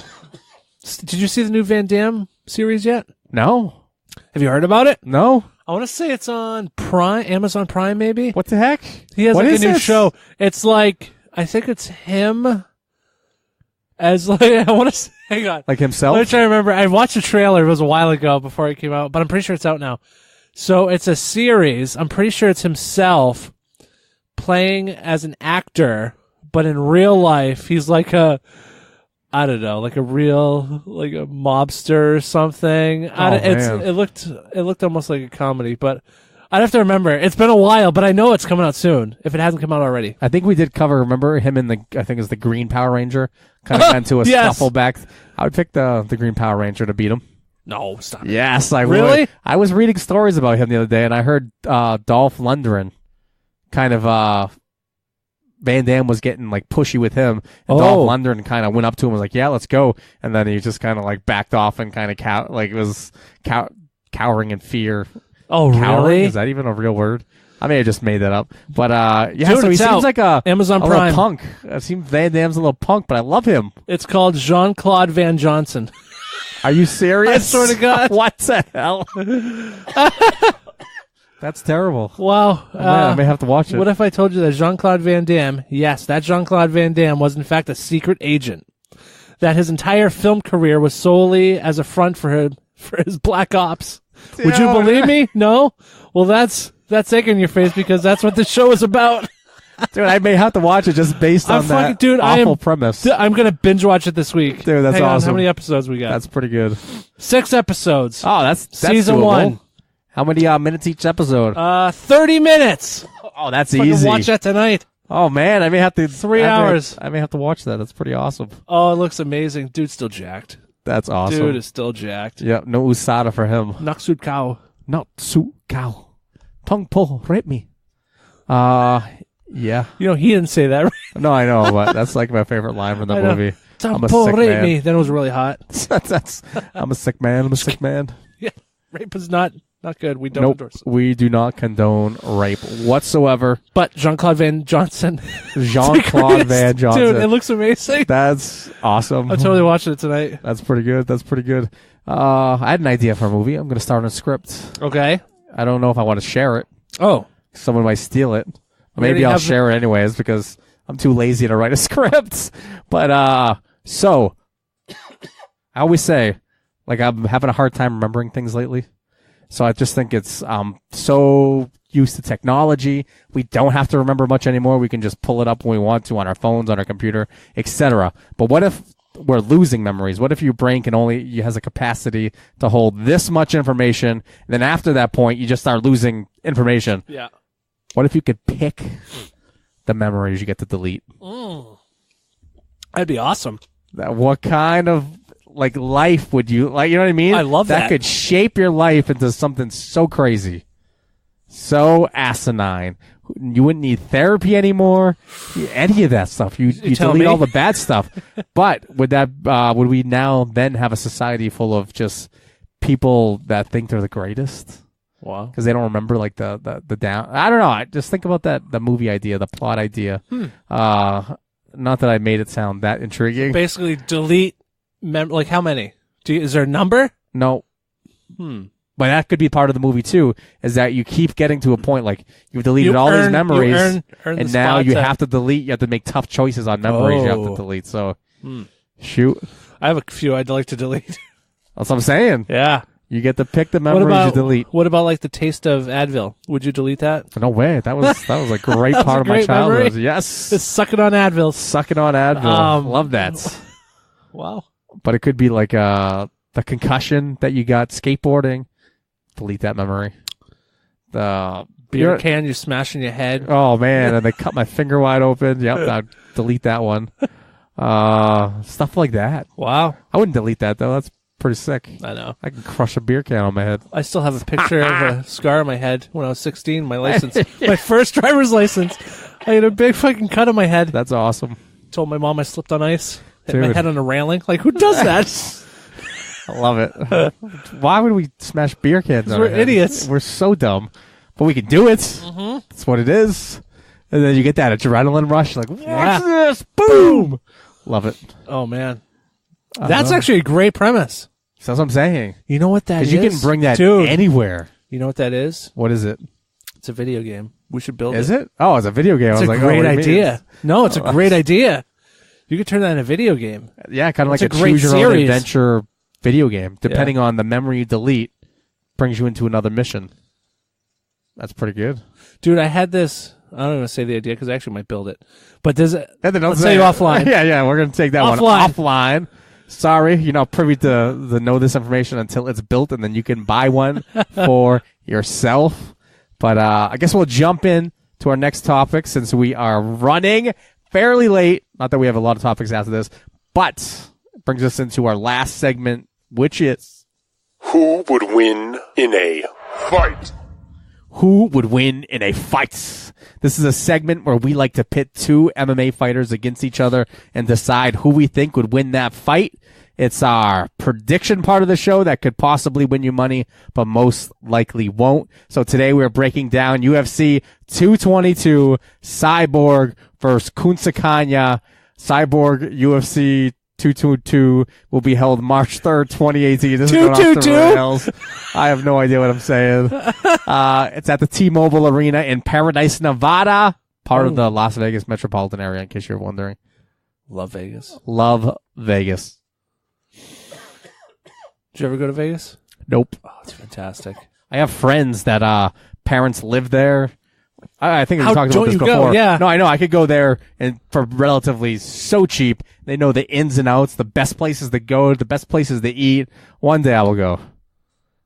Did you see the new Van Damme series yet? No, Have you heard about it? no. I want to say it's on Prime, Amazon Prime, maybe. What the heck? He has What like a is new this? show. It's like I think it's him as like I want to hang on. Like Let me himself? try to remember. I watched a trailer. It was a while ago before it came out, but I'm pretty sure it's out now. So it's a series. I'm pretty sure it's himself playing as an actor, but in real life, he's like I don't know, like a mobster or something. man. It looked almost like a comedy, but I'd have to remember. It's been a while, but I know it's coming out soon if it hasn't come out already. I think we did cover. Remember him in I think it was the Green Power Ranger, kind of got into a Yes. scuffle back. I would pick the Green Power Ranger to beat him. No, stop. Yes, I Really? would. I was reading stories about him the other day, and I heard Dolph Lundgren kind of Van Damme was getting like pushy with him, and Dolph Lundgren kind of went up to him and was like, "Yeah, let's go," and then he just kind of like backed off and kind of was cowering in fear. Oh, Cowering? really? Is that even a real word? I may have just made that up, but yeah. Dude, So he it's seems out. like a Amazon little Prime. punk. It seems Van Damme's a little punk, but I love him. It's called Jean-Claude Van Johnson. Are you serious? I swear to God. What the hell? That's terrible. Wow. Man, I may have to watch it. What if I told you that Jean-Claude Van Damme, yes, that Jean-Claude Van Damme was in fact a secret agent. That his entire film career was solely as a front for his black ops. Would you believe me? No? Well, that's egg in your face because that's what the show is about. Dude, I may have to watch it just based on that awful premise. I'm going to binge watch it this week. Dude, that's Hang on, awesome. how many episodes we got? That's pretty good. 6 episodes. Oh, that's Season doable. 1. How many minutes each episode? 30 minutes. Oh, that's Fucking easy. watch that tonight. Oh man, I may have to 3 hours. I may have to watch that. That's pretty awesome. Oh, it looks amazing. Dude's still jacked. That's awesome. Dude is still jacked. Yep, no USADA for him. Naksud Cow. Not su cow. Tongue pull, rape me. Yeah. You know, he didn't say that, right? No, I know, but that's like my favorite line from the I know. movie. I'm a Tampon sick rape man. me. Then it was really hot. I'm a sick man. I'm a sick man. Yeah, rape is not good. We don't Nope, endorse it. we do not condone rape whatsoever. But Jean-Claude Van Johnson. Jean-Claude Van Johnson. Dude, it looks amazing. That's awesome. I'm totally watching it tonight. That's pretty good. That's pretty good. I had an idea for a movie. I'm going to start on a script. Okay. I don't know if I want to share it. Oh. Someone might steal it. Or already maybe I'll have- share it anyways because I'm too lazy to write a script. But, so, I always say, like, I'm having a hard time remembering things lately. So I just think it's so used to technology. We don't have to remember much anymore. We can just pull it up when we want to on our phones, on our computer, etc. But what if we're losing memories? What if your brain has a capacity to hold this much information, and then after that point, you just start losing information? Yeah. What if you could pick the memories you get to delete? That'd be awesome. What kind of life would you like? You know what I mean? I love that. That could shape your life into something so crazy, so asinine. You wouldn't need therapy anymore. Any of that stuff. You delete all the bad stuff. But would we now then have a society full of just people that think they're the greatest? Wow. Because they don't remember the down. I don't know. I just think about the movie idea, the plot idea. Not that I made it sound that intriguing. Basically, delete how many? Is there a number? No. But that could be part of the movie too, is that you keep getting to a point you've deleted all these memories, and now you have to delete. You have to make tough choices on memories you have to delete. So, shoot. I have a few I'd like to delete. That's what I'm saying. Yeah. You get to pick the memories you delete. What about the taste of Advil? Would you delete that? No way. That was a great part of my childhood. Memory. Yes. Just sucking on Advil. Sucking on Advil. Love that. Wow. But it could be the concussion that you got skateboarding. Delete that memory. The beer can you smash in your head. Oh man, and they cut my finger wide open. Yep, I'd delete that one. Stuff like that. Wow. I wouldn't delete that though. That's pretty sick. I know. I can crush a beer can on my head. I still have a picture of a scar on my head when I was 16. My license, my first driver's license. I had a big fucking cut on my head. That's awesome. Told my mom I slipped on ice. Hit Dude. my head on a railing. Who does that? I love it. Why would we smash beer cans on We're our heads? idiots. We're so dumb. But we can do it. That's what it is. And then you get that adrenaline rush. What's this? Boom! Love it. Oh, man. That's actually a great premise. That's what I'm saying. You know what that is? Because you can bring that Dude, anywhere. You know what that is? What is it? It's a video game. We should build it. Is it? Oh, it's a video game. It's I was a like, great what do you mean? idea. No, it's a great idea. You could turn that into a video game. Yeah, kind of like a great choose your own series. adventure video game. Depending on the memory you delete, brings you into another mission. That's pretty good. Dude, I had this. I don't even say the idea because I actually might build it. But there's a. Let's tell you offline. Yeah, we're going to take that one offline. Sorry, you're not privy to know this information until it's built, and then you can buy one for yourself. But I guess we'll jump in to our next topic since we are running fairly late. Not that we have a lot of topics after this, but it brings us into our last segment, which is... Who would win in a fight? Who would win in a fight? This is a segment where we like to pit two MMA fighters against each other and decide who we think would win that fight. It's our prediction part of the show that could possibly win you money, but most likely won't. So today we're breaking down UFC 222, Cyborg versus Kunitskaya. Cyborg UFC 222 will be held March 3rd, 2018. This is going off the rails. I have no idea what I'm saying. It's at the T-Mobile Arena in Paradise, Nevada, part of the Las Vegas metropolitan area, in case you're wondering. Love Vegas. Love Vegas. Did you ever go to Vegas? Nope. Oh, it's fantastic. I have friends that parents live there. I think we talked about this before. Go? Yeah. No, I know. I could go there and for relatively so cheap. They know the ins and outs, the best places to go, the best places to eat. One day I will go.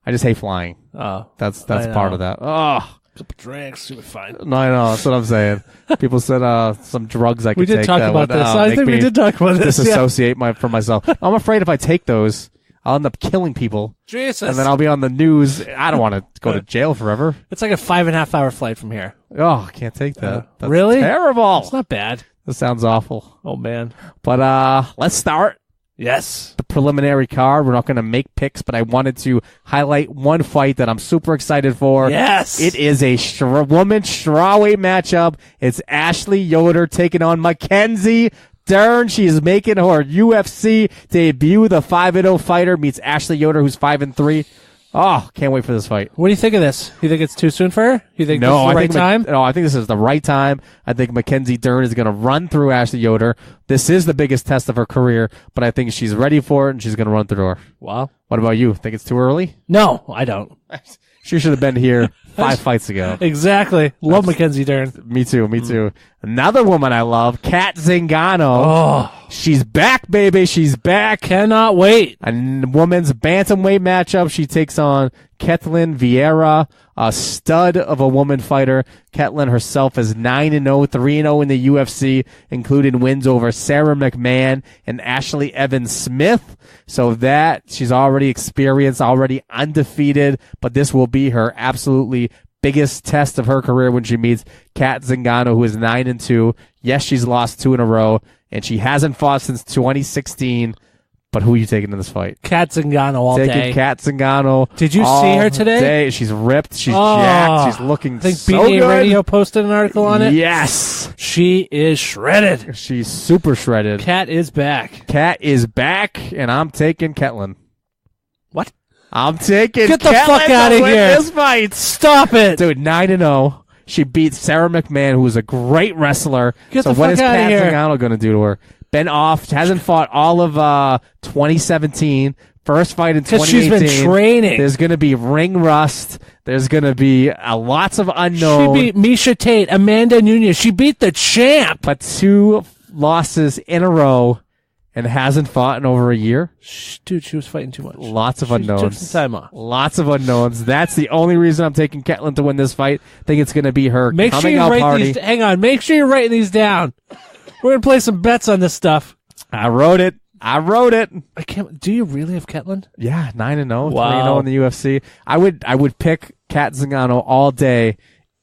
I just hate flying. Oh, that's part of that. Oh, couple drinks, you'll be fine. No, I know. That's what I'm saying. People said some drugs I could take. We did talk about this. I think we did talk about this. Disassociate for myself. I'm afraid if I take those, I'll end up killing people. Jesus. And then I'll be on the news. I don't want to go to jail forever. It's like a 5.5 hour flight from here. Oh, I can't take that. That's really? Terrible. It's not bad. That sounds awful. Oh, man. But let's start. Yes. The preliminary card. We're not going to make picks, but I wanted to highlight one fight that I'm super excited for. Yes. It is a women's strawweight matchup. It's Ashley Yoder taking on Mackenzie Dern. She is making her UFC debut. The 5-0 fighter meets Ashley Yoder, who's 5-3. Oh, can't wait for this fight. What do you think of this? You think it's too soon for her? You think this is the right time? No, I think this is the right time. I think Mackenzie Dern is going to run through Ashley Yoder. This is the biggest test of her career, but I think she's ready for it, and she's going to run through her. Wow. What about you? Think it's too early? No, I don't. She should have been here 5 fights ago. Exactly. Love Mackenzie Dern. Me too. Another woman I love, Kat Zingano. Oh, She's back, baby. She's back. cannot wait. A women's bantamweight matchup. She takes on Ketlin Vieira, a stud of a woman fighter. Ketlin herself is 9-0, 3-0 in the UFC, including wins over Sarah McMahon and Ashley Evans Smith. So that she's already experienced, already undefeated, but this will be her absolutely biggest test of her career when she meets Kat Zingano, who is 9-2. Yes, she's lost 2 in a row, and she hasn't fought since 2016. But who are you taking in this fight? Kat Zingano all Taking day. Kat Zingano. Did you see her today? Day. She's ripped. She's jacked. She's looking I think so BDA good. Radio posted an article on it. Yes. She is shredded. She's super shredded. Kat is back. Kat is back, and I'm taking Ketlin. What? I'm taking Get the Ketlin fuck out of to win here. this fight. Stop it. Dude, 9-0. She beat Sarah McMahon, who is a great wrestler. Get so the what fuck is outta Kat here. Zingano going to do to her? Been off. Hasn't fought all of 2017. First fight in 'Cause 2018. she's been training. There's going to be ring rust. There's going to be lots of unknown. She beat Misha Tate, Amanda Jr. She beat the champ. But 2 losses in a row and hasn't fought in over a year. Dude, she was fighting too much. Lots of She unknowns. took some time off. Lots of unknowns. That's the only reason I'm taking Ketlin to win this fight. I think it's going to be her Make sure coming you out write party. these. Hang on. Make sure you're writing these down. We're gonna play some bets on this stuff. I wrote it. I can't. Do you really have Ketlin? Yeah, 9-0, Wow. 3-0 in the UFC. I would pick Kat Zingano all day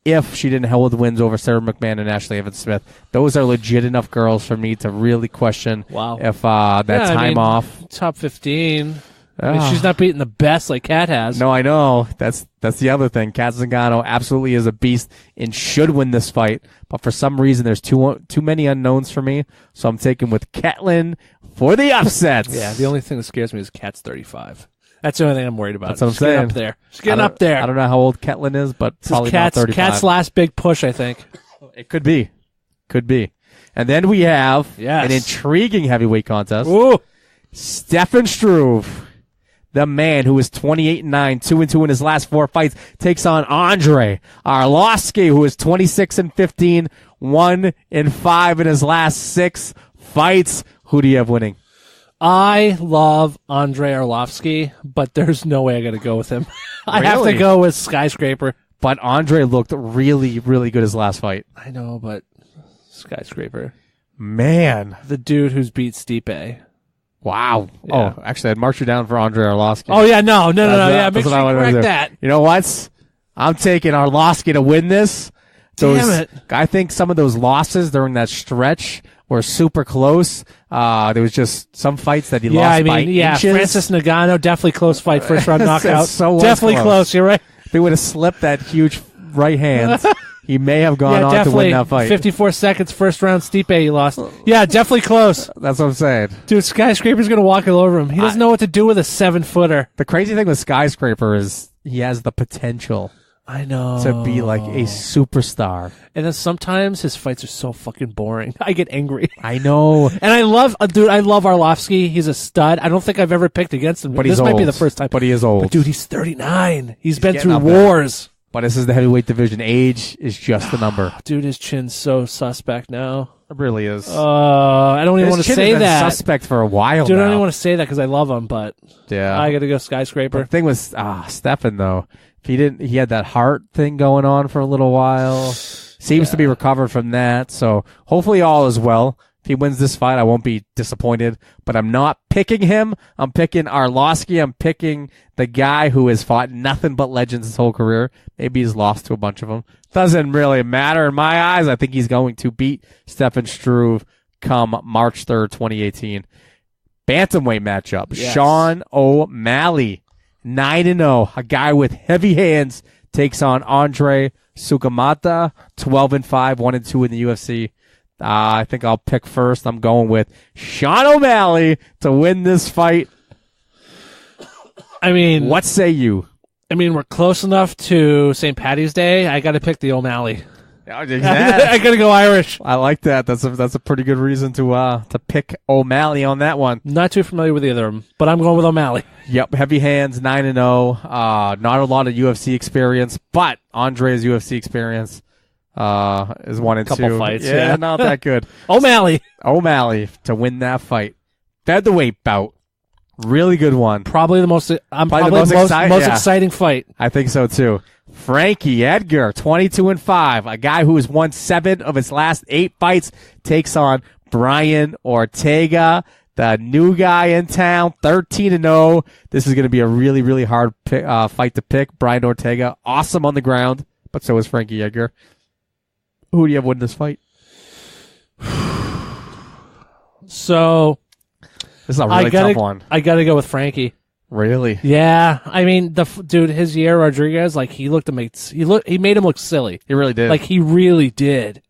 if she didn't hold wins over Sarah McMahon and Ashley Evans Smith. Those are legit enough girls for me to really question Wow. if that time off. Top 15. I mean, she's not beating the best like Kat has. No, I know. That's the other thing. Kat Zingano absolutely is a beast and should win this fight. But for some reason, there's too many unknowns for me. So I'm taking with Ketlin for the upsets. Yeah, the only thing that scares me is Kat's 35. That's the only thing I'm worried about. That's what I'm She's getting saying. up there. She's getting up there. I don't know how old Ketlin is, but This is probably not 35. Kat's last big push, I think. It could be. And then we have Yes. an intriguing heavyweight contest. Ooh. Stefan Struve, the man who is 28-9, 2-2 in his last 4 fights, takes on Andre Arlovsky, who is 26-15, 1-5 in his last 6 fights. Who do you have winning? I love Andre Arlovsky, but there's no way I got to go with him. I have Really? to go with Skyscraper. But Andre looked really, really good his last fight. I know, but Skyscraper. Man. The dude who's beat Stipe. Wow. Yeah. Oh, actually, I'd mark you down for Andre Arlovsky. Oh, yeah, no. Yeah, That's make what sure I you wanted to correct do. that. You know what? I'm taking Arlovsky to win this. Damn it. I think some of those losses during that stretch were super close. There was just some fights that he lost by inches. Francis Ngannou, definitely close fight, first round knockout. so definitely close, you're right. If he would have slipped that huge right hand, he may have gone on to definitely. win that fight. 54 seconds, first round Stipe he lost. Yeah, definitely close. That's what I'm saying. Dude, Skyscraper's going to walk all over him. He doesn't know what to do with a 7-footer. The crazy thing with Skyscraper is he has the potential I know. to be like a superstar. And then sometimes his fights are so fucking boring. I get angry. I know. And I love Arlovsky. He's a stud. I don't think I've ever picked against him. But this he's might be old. the first time. But he is old. But dude, he's 39. He's been getting through up there. wars. But this is the heavyweight division. Age is just a number. Dude, his chin's so suspect now. It really is. I don't even His want to chin say has been that. suspect for a while Dude, I now. don't even want to say that because I love him, but Yeah. I got to go Skyscraper. The thing was, Stefan though, if he had that heart thing going on for a little while. Seems to be recovered from that. So hopefully all is well. If he wins this fight, I won't be disappointed. But I'm not picking him. I'm picking Arlovsky. I'm picking the guy who has fought nothing but legends his whole career. Maybe he's lost to a bunch of them. Doesn't really matter in my eyes. I think he's going to beat Stefan Struve come March 3rd, 2018. Bantamweight matchup. Yes. Sean O'Malley, 9-0. A guy with heavy hands takes on Andre Sukamata, 12-5, 1-2 in the UFC. I think I'll pick first. I'm going with Sean O'Malley to win this fight. I mean, What say you? we're close enough to St. Patty's Day. I got to pick the O'Malley. I gotta go Irish. I like that. That's a pretty good reason to pick O'Malley on that one. Not too familiar with either of them, but I'm going with O'Malley. Yep, heavy hands, 9-0. Not a lot of UFC experience, but Andre's UFC experience is 1-2. Couple fights, yeah, not that good. O'Malley To win that fight. Featherweight bout, really good one. probably the most. Probably the most most exciting fight. I think so too. Frankie Edgar, 22-5. A guy who has won 7 of his last 8 fights takes on Brian Ortega, the new guy in town, 13-0. This is going to be a really, really hard fight to pick. Brian Ortega, awesome on the ground, but so is Frankie Edgar. Who do you have win this fight? So this is a really tough one. I gotta go with Frankie. Really? Yeah, I mean, dude, his Yair Rodriguez, like he made him look silly. He really did. Like he really did.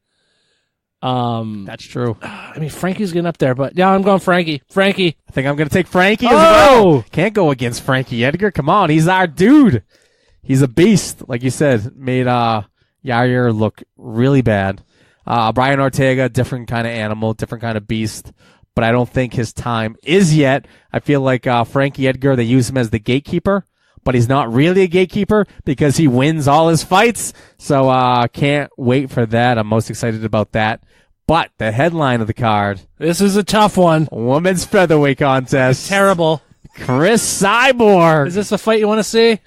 That's true. I mean, Frankie's getting up there, but yeah, I'm going Frankie. Frankie. I think I'm going to take Frankie as well. Can't go against Frankie Edgar. Come on, he's our dude. He's a beast, like you said. Made Yair look really bad. Brian Ortega, different kind of animal, different kind of beast. But I don't think his time is yet. I feel like Frankie Edgar, they use him as the gatekeeper, but he's not really a gatekeeper because he wins all his fights. So can't wait for that. I'm most excited about that. But the headline of the card. This is a tough one. Women's featherweight contest. It's terrible. Chris Cyborg. Is this a fight you want to see?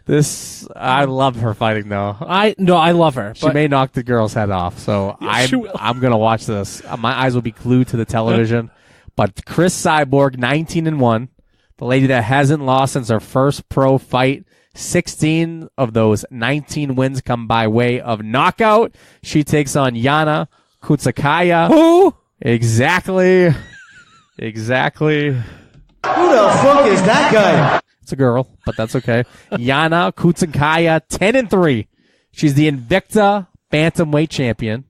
I love her fighting though. I love her. She may knock the girl's head off. So I'm going to watch this. My eyes will be glued to the television. But Chris Cyborg, 19-1, the lady that hasn't lost since her first pro fight. 16 of those 19 wins come by way of knockout. She takes on Yana Kunitskaya. Who? Exactly. Who the fuck is that guy? It's a girl, but that's okay. Yana Kunitskaya, 10-3. She's the Invicta Bantamweight champion.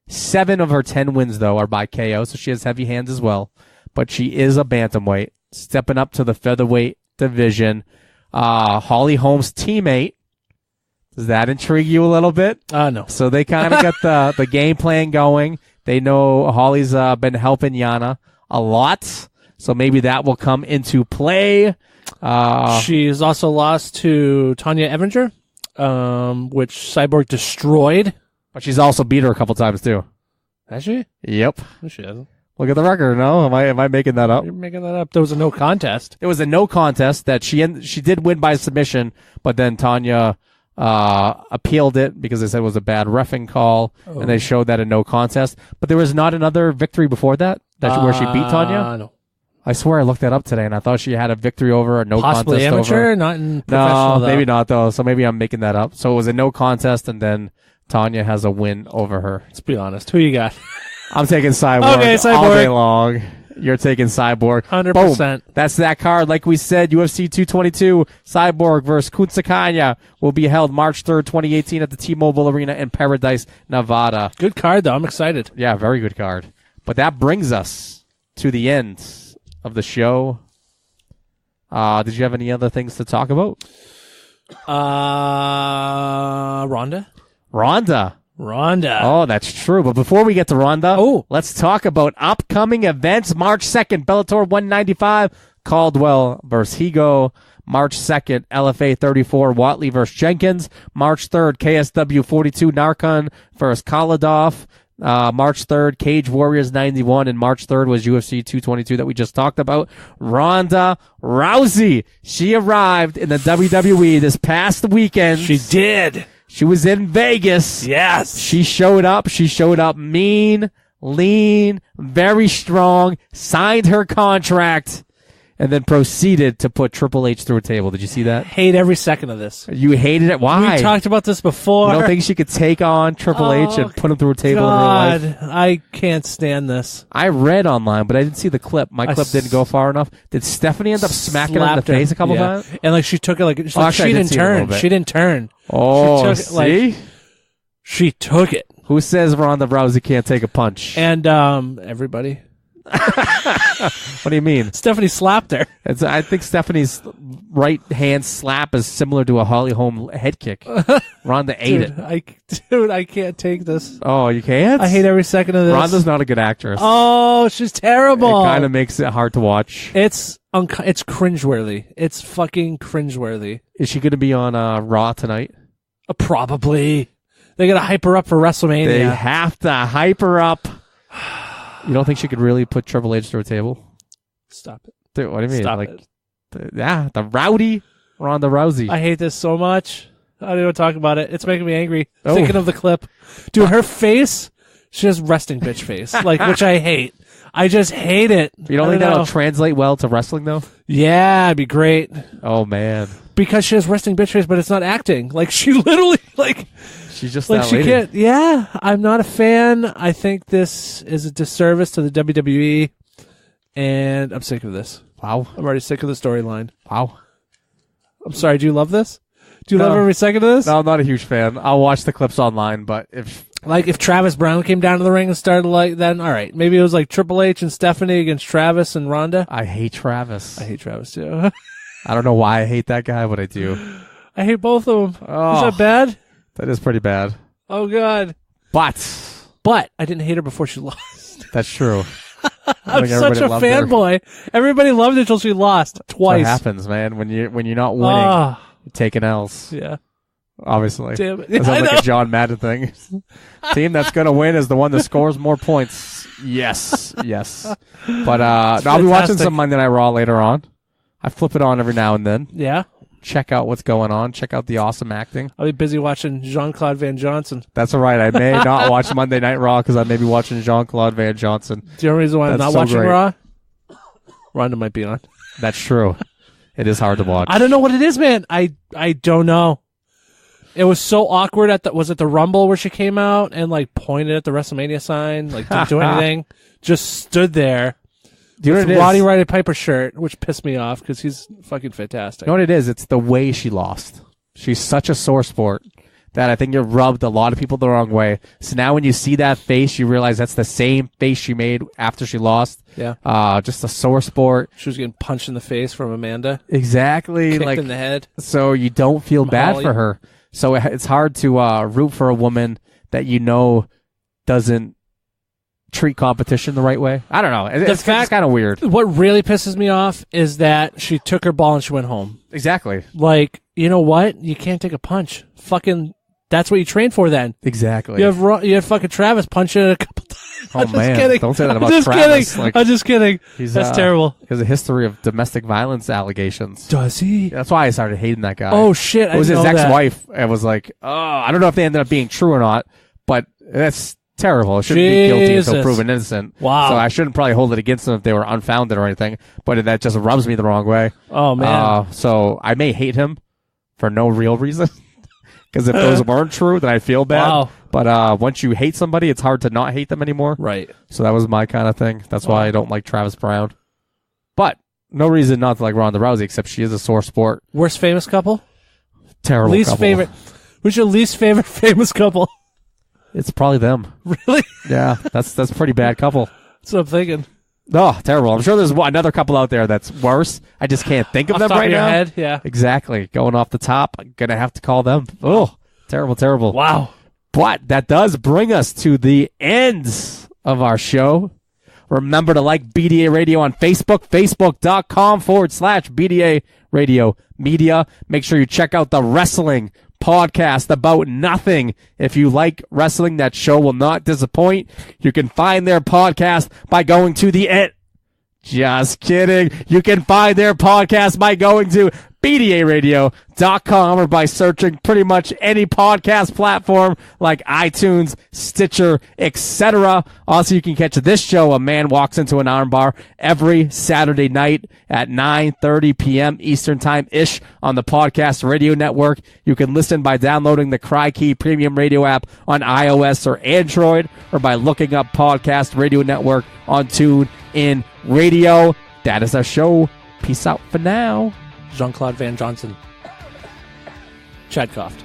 7 of her 10 wins, though, are by KO, so she has heavy hands as well. But she is a bantamweight, stepping up to the featherweight division. Holly Holm's teammate. Does that intrigue you a little bit? No. So they kind of got the game plan going. They know Holly's been helping Yana a lot, so maybe that will come into play. She's also lost to Tanya Evinger, which Cyborg destroyed. But she's also beat her a couple times too. Has she? Yep. No, she hasn't. Look at the record. No, am I making that up? You're making that up. There was a no contest. It was a no contest that she did win by submission, but then Tanya appealed it because they said it was a bad reffing call, and they showed that a no contest. But there was not another victory before that where she beat Tanya. No. I swear I looked that up today, and I thought she had a victory over a no Possibly contest amateur, over. not in professional. No, maybe not though. So maybe I'm making that up. So it was a no contest, and then Tanya has a win over her. Let's be honest. Who you got? I'm taking Cyborg, Okay, Cyborg all day long. You're taking Cyborg. 100%. Boom. That's that card. Like we said, UFC 222, Cyborg versus Kunitskaya will be held March 3rd, 2018 at the T-Mobile Arena in Paradise, Nevada. Good card, though. I'm excited. Yeah, very good card. But that brings us to the end of the show. Did you have any other things to talk about? Ronda. Oh, that's true. But before we get to Ronda, let's talk about upcoming events. March 2nd, Bellator 195, Caldwell versus Higo. March 2nd, LFA 34, Watley versus Jenkins. March 3rd, KSW 42, Narcon versus Koladov. March 3rd, Cage Warriors 91, and March 3rd was UFC 222 that we just talked about. Ronda Rousey, she arrived in the WWE this past weekend. She did. She was in Vegas. Yes. She showed up. She showed up mean, lean, very strong, signed her contract, and then proceeded to put Triple H through a table. Did you see that? Hate every second of this. You hated it? Why? We talked about this before. You don't think she could take on Triple H and put him through a table in real life? I can't stand this. I read online, but I didn't see the clip. My clip didn't go far enough. Did Stephanie end up smacking her in the face a couple times? And like she took it like she didn't turn. She didn't turn. Oh, she took it, she took it. Who says Ronda Rousey can't take a punch? And everybody. What do you mean? Stephanie slapped her. I think Stephanie's right hand slap is similar to a Holly Holm head kick. Ronda ate it. I can't take this. Oh, you can't? I hate every second of this. Ronda's not a good actress. Oh, she's terrible. It kind of makes it hard to watch. It's cringeworthy. It's fucking cringeworthy. Is she going to be on Raw tonight? Probably. They got to hype her up for WrestleMania. They have to hype her up. You don't think she could really put Triple H to a table? Stop it. Dude, what do you mean? Stop like, it. The rowdy Ronda Rousey. I hate this so much. I don't even talk about it. It's making me angry. Thinking of the clip. Dude, her face, she has resting bitch face, which I hate. I just hate it. You don't think that'll translate well to wrestling, though? Yeah, it'd be great. Oh, man. Because she has resting bitch face, but it's not acting. Like, she literally, she's just like that she lady. can't. Yeah, I'm not a fan. I think this is a disservice to the WWE, and I'm sick of this. Wow. I'm already sick of the storyline. Wow. I'm sorry. Do you love this? Do you love every second of this? No, I'm not a huge fan. I'll watch the clips online, but if Travis Brown came down to the ring and started then all right, maybe it was like Triple H and Stephanie against Travis and Ronda. I hate Travis. I hate Travis too. I don't know why I hate that guy, but I do. I hate both of them. Oh, is that bad? That is pretty bad. Oh God. But I didn't hate her before she lost. That's true. I'm such a fanboy. Everybody loved it until she lost twice. That's what happens, man. When you're not winning, you're taking L's. Yeah. Obviously. Damn it. That sounds like a John Madden thing. Team that's going to win is the one that scores more points. Yes. But I'll be watching some Monday Night Raw later on. I flip it on every now and then. Yeah. Check out what's going on. Check out the awesome acting. I'll be busy watching Jean-Claude Van Johnson. That's all right. I may not watch Monday Night Raw because I may be watching Jean-Claude Van Johnson. Do you know the reason why I'm not watching great. Raw? Ronda might be on. That's true. It is hard to watch. I don't know what it is, man. I don't know. It was so awkward was it the Rumble where she came out and pointed at the WrestleMania sign, didn't do anything, just stood there. Do you know what it is? Roddy Roddy Piper shirt, which pissed me off because he's fucking fantastic. You know what it is? It's the way she lost. She's such a sore sport that I think it rubbed a lot of people the wrong way. So now when you see that face, you realize that's the same face she made after she lost. Yeah. Just a sore sport. She was getting punched in the face from Amanda. Exactly. Kicked in the head. So you don't feel bad Holly. for her. So it's hard to root for a woman that you know doesn't treat competition the right way. I don't know. It's kind of weird. What really pisses me off is that she took her ball and she went home. Exactly. You know what? You can't take a punch. Fucking, that's what you trained for then. Exactly. You have fucking Travis punch it a couple times. Oh, man. Kidding. Don't say that about I'm just Travis. Kidding. I'm just kidding. That's terrible. He has a history of domestic violence allegations. Does he? That's why I started hating that guy. Oh, shit. It was his ex-wife. It was I don't know if they ended up being true or not, but that's terrible. It shouldn't be guilty until proven innocent. Wow. So I shouldn't probably hold it against them if they were unfounded or anything, but that just rubs me the wrong way. Oh, man. So I may hate him for no real reason. Because if those weren't true, then I feel bad. Wow. But once you hate somebody, it's hard to not hate them anymore. Right. So that was my kind of thing. That's why I don't like Travis Brown. But no reason not to like Ronda Rousey, except she is a sore sport. Worst famous couple? Terrible least couple. Favorite. Who's your least favorite famous couple? It's probably them. Really? Yeah, that's a pretty bad couple. That's what I'm thinking. Oh, terrible. I'm sure there's another couple out there that's worse. I just can't think of them top right of your now. Head, yeah. Exactly. Going off the top, I'm going to have to call them. Oh, terrible. Wow. But that does bring us to the ends of our show. Remember to like BDA Radio on Facebook, facebook.com/BDA Radio Media. Make sure you check out the wrestling podcast about nothing. If you like wrestling, that show will not disappoint. You can find their podcast by going to Just kidding. You can find their podcast by going to BDARadio.com or by searching pretty much any podcast platform like iTunes, Stitcher, etc. Also, you can catch this show, A Man Walks Into an Armbar, every Saturday night at 9:30 p.m. Eastern Time-ish on the Podcast Radio Network. You can listen by downloading the CryKey Premium Radio app on iOS or Android, or by looking up Podcast Radio Network on TuneIn Radio. That is our show. Peace out for now. Jean-Claude Van Johnson. Chad Koft.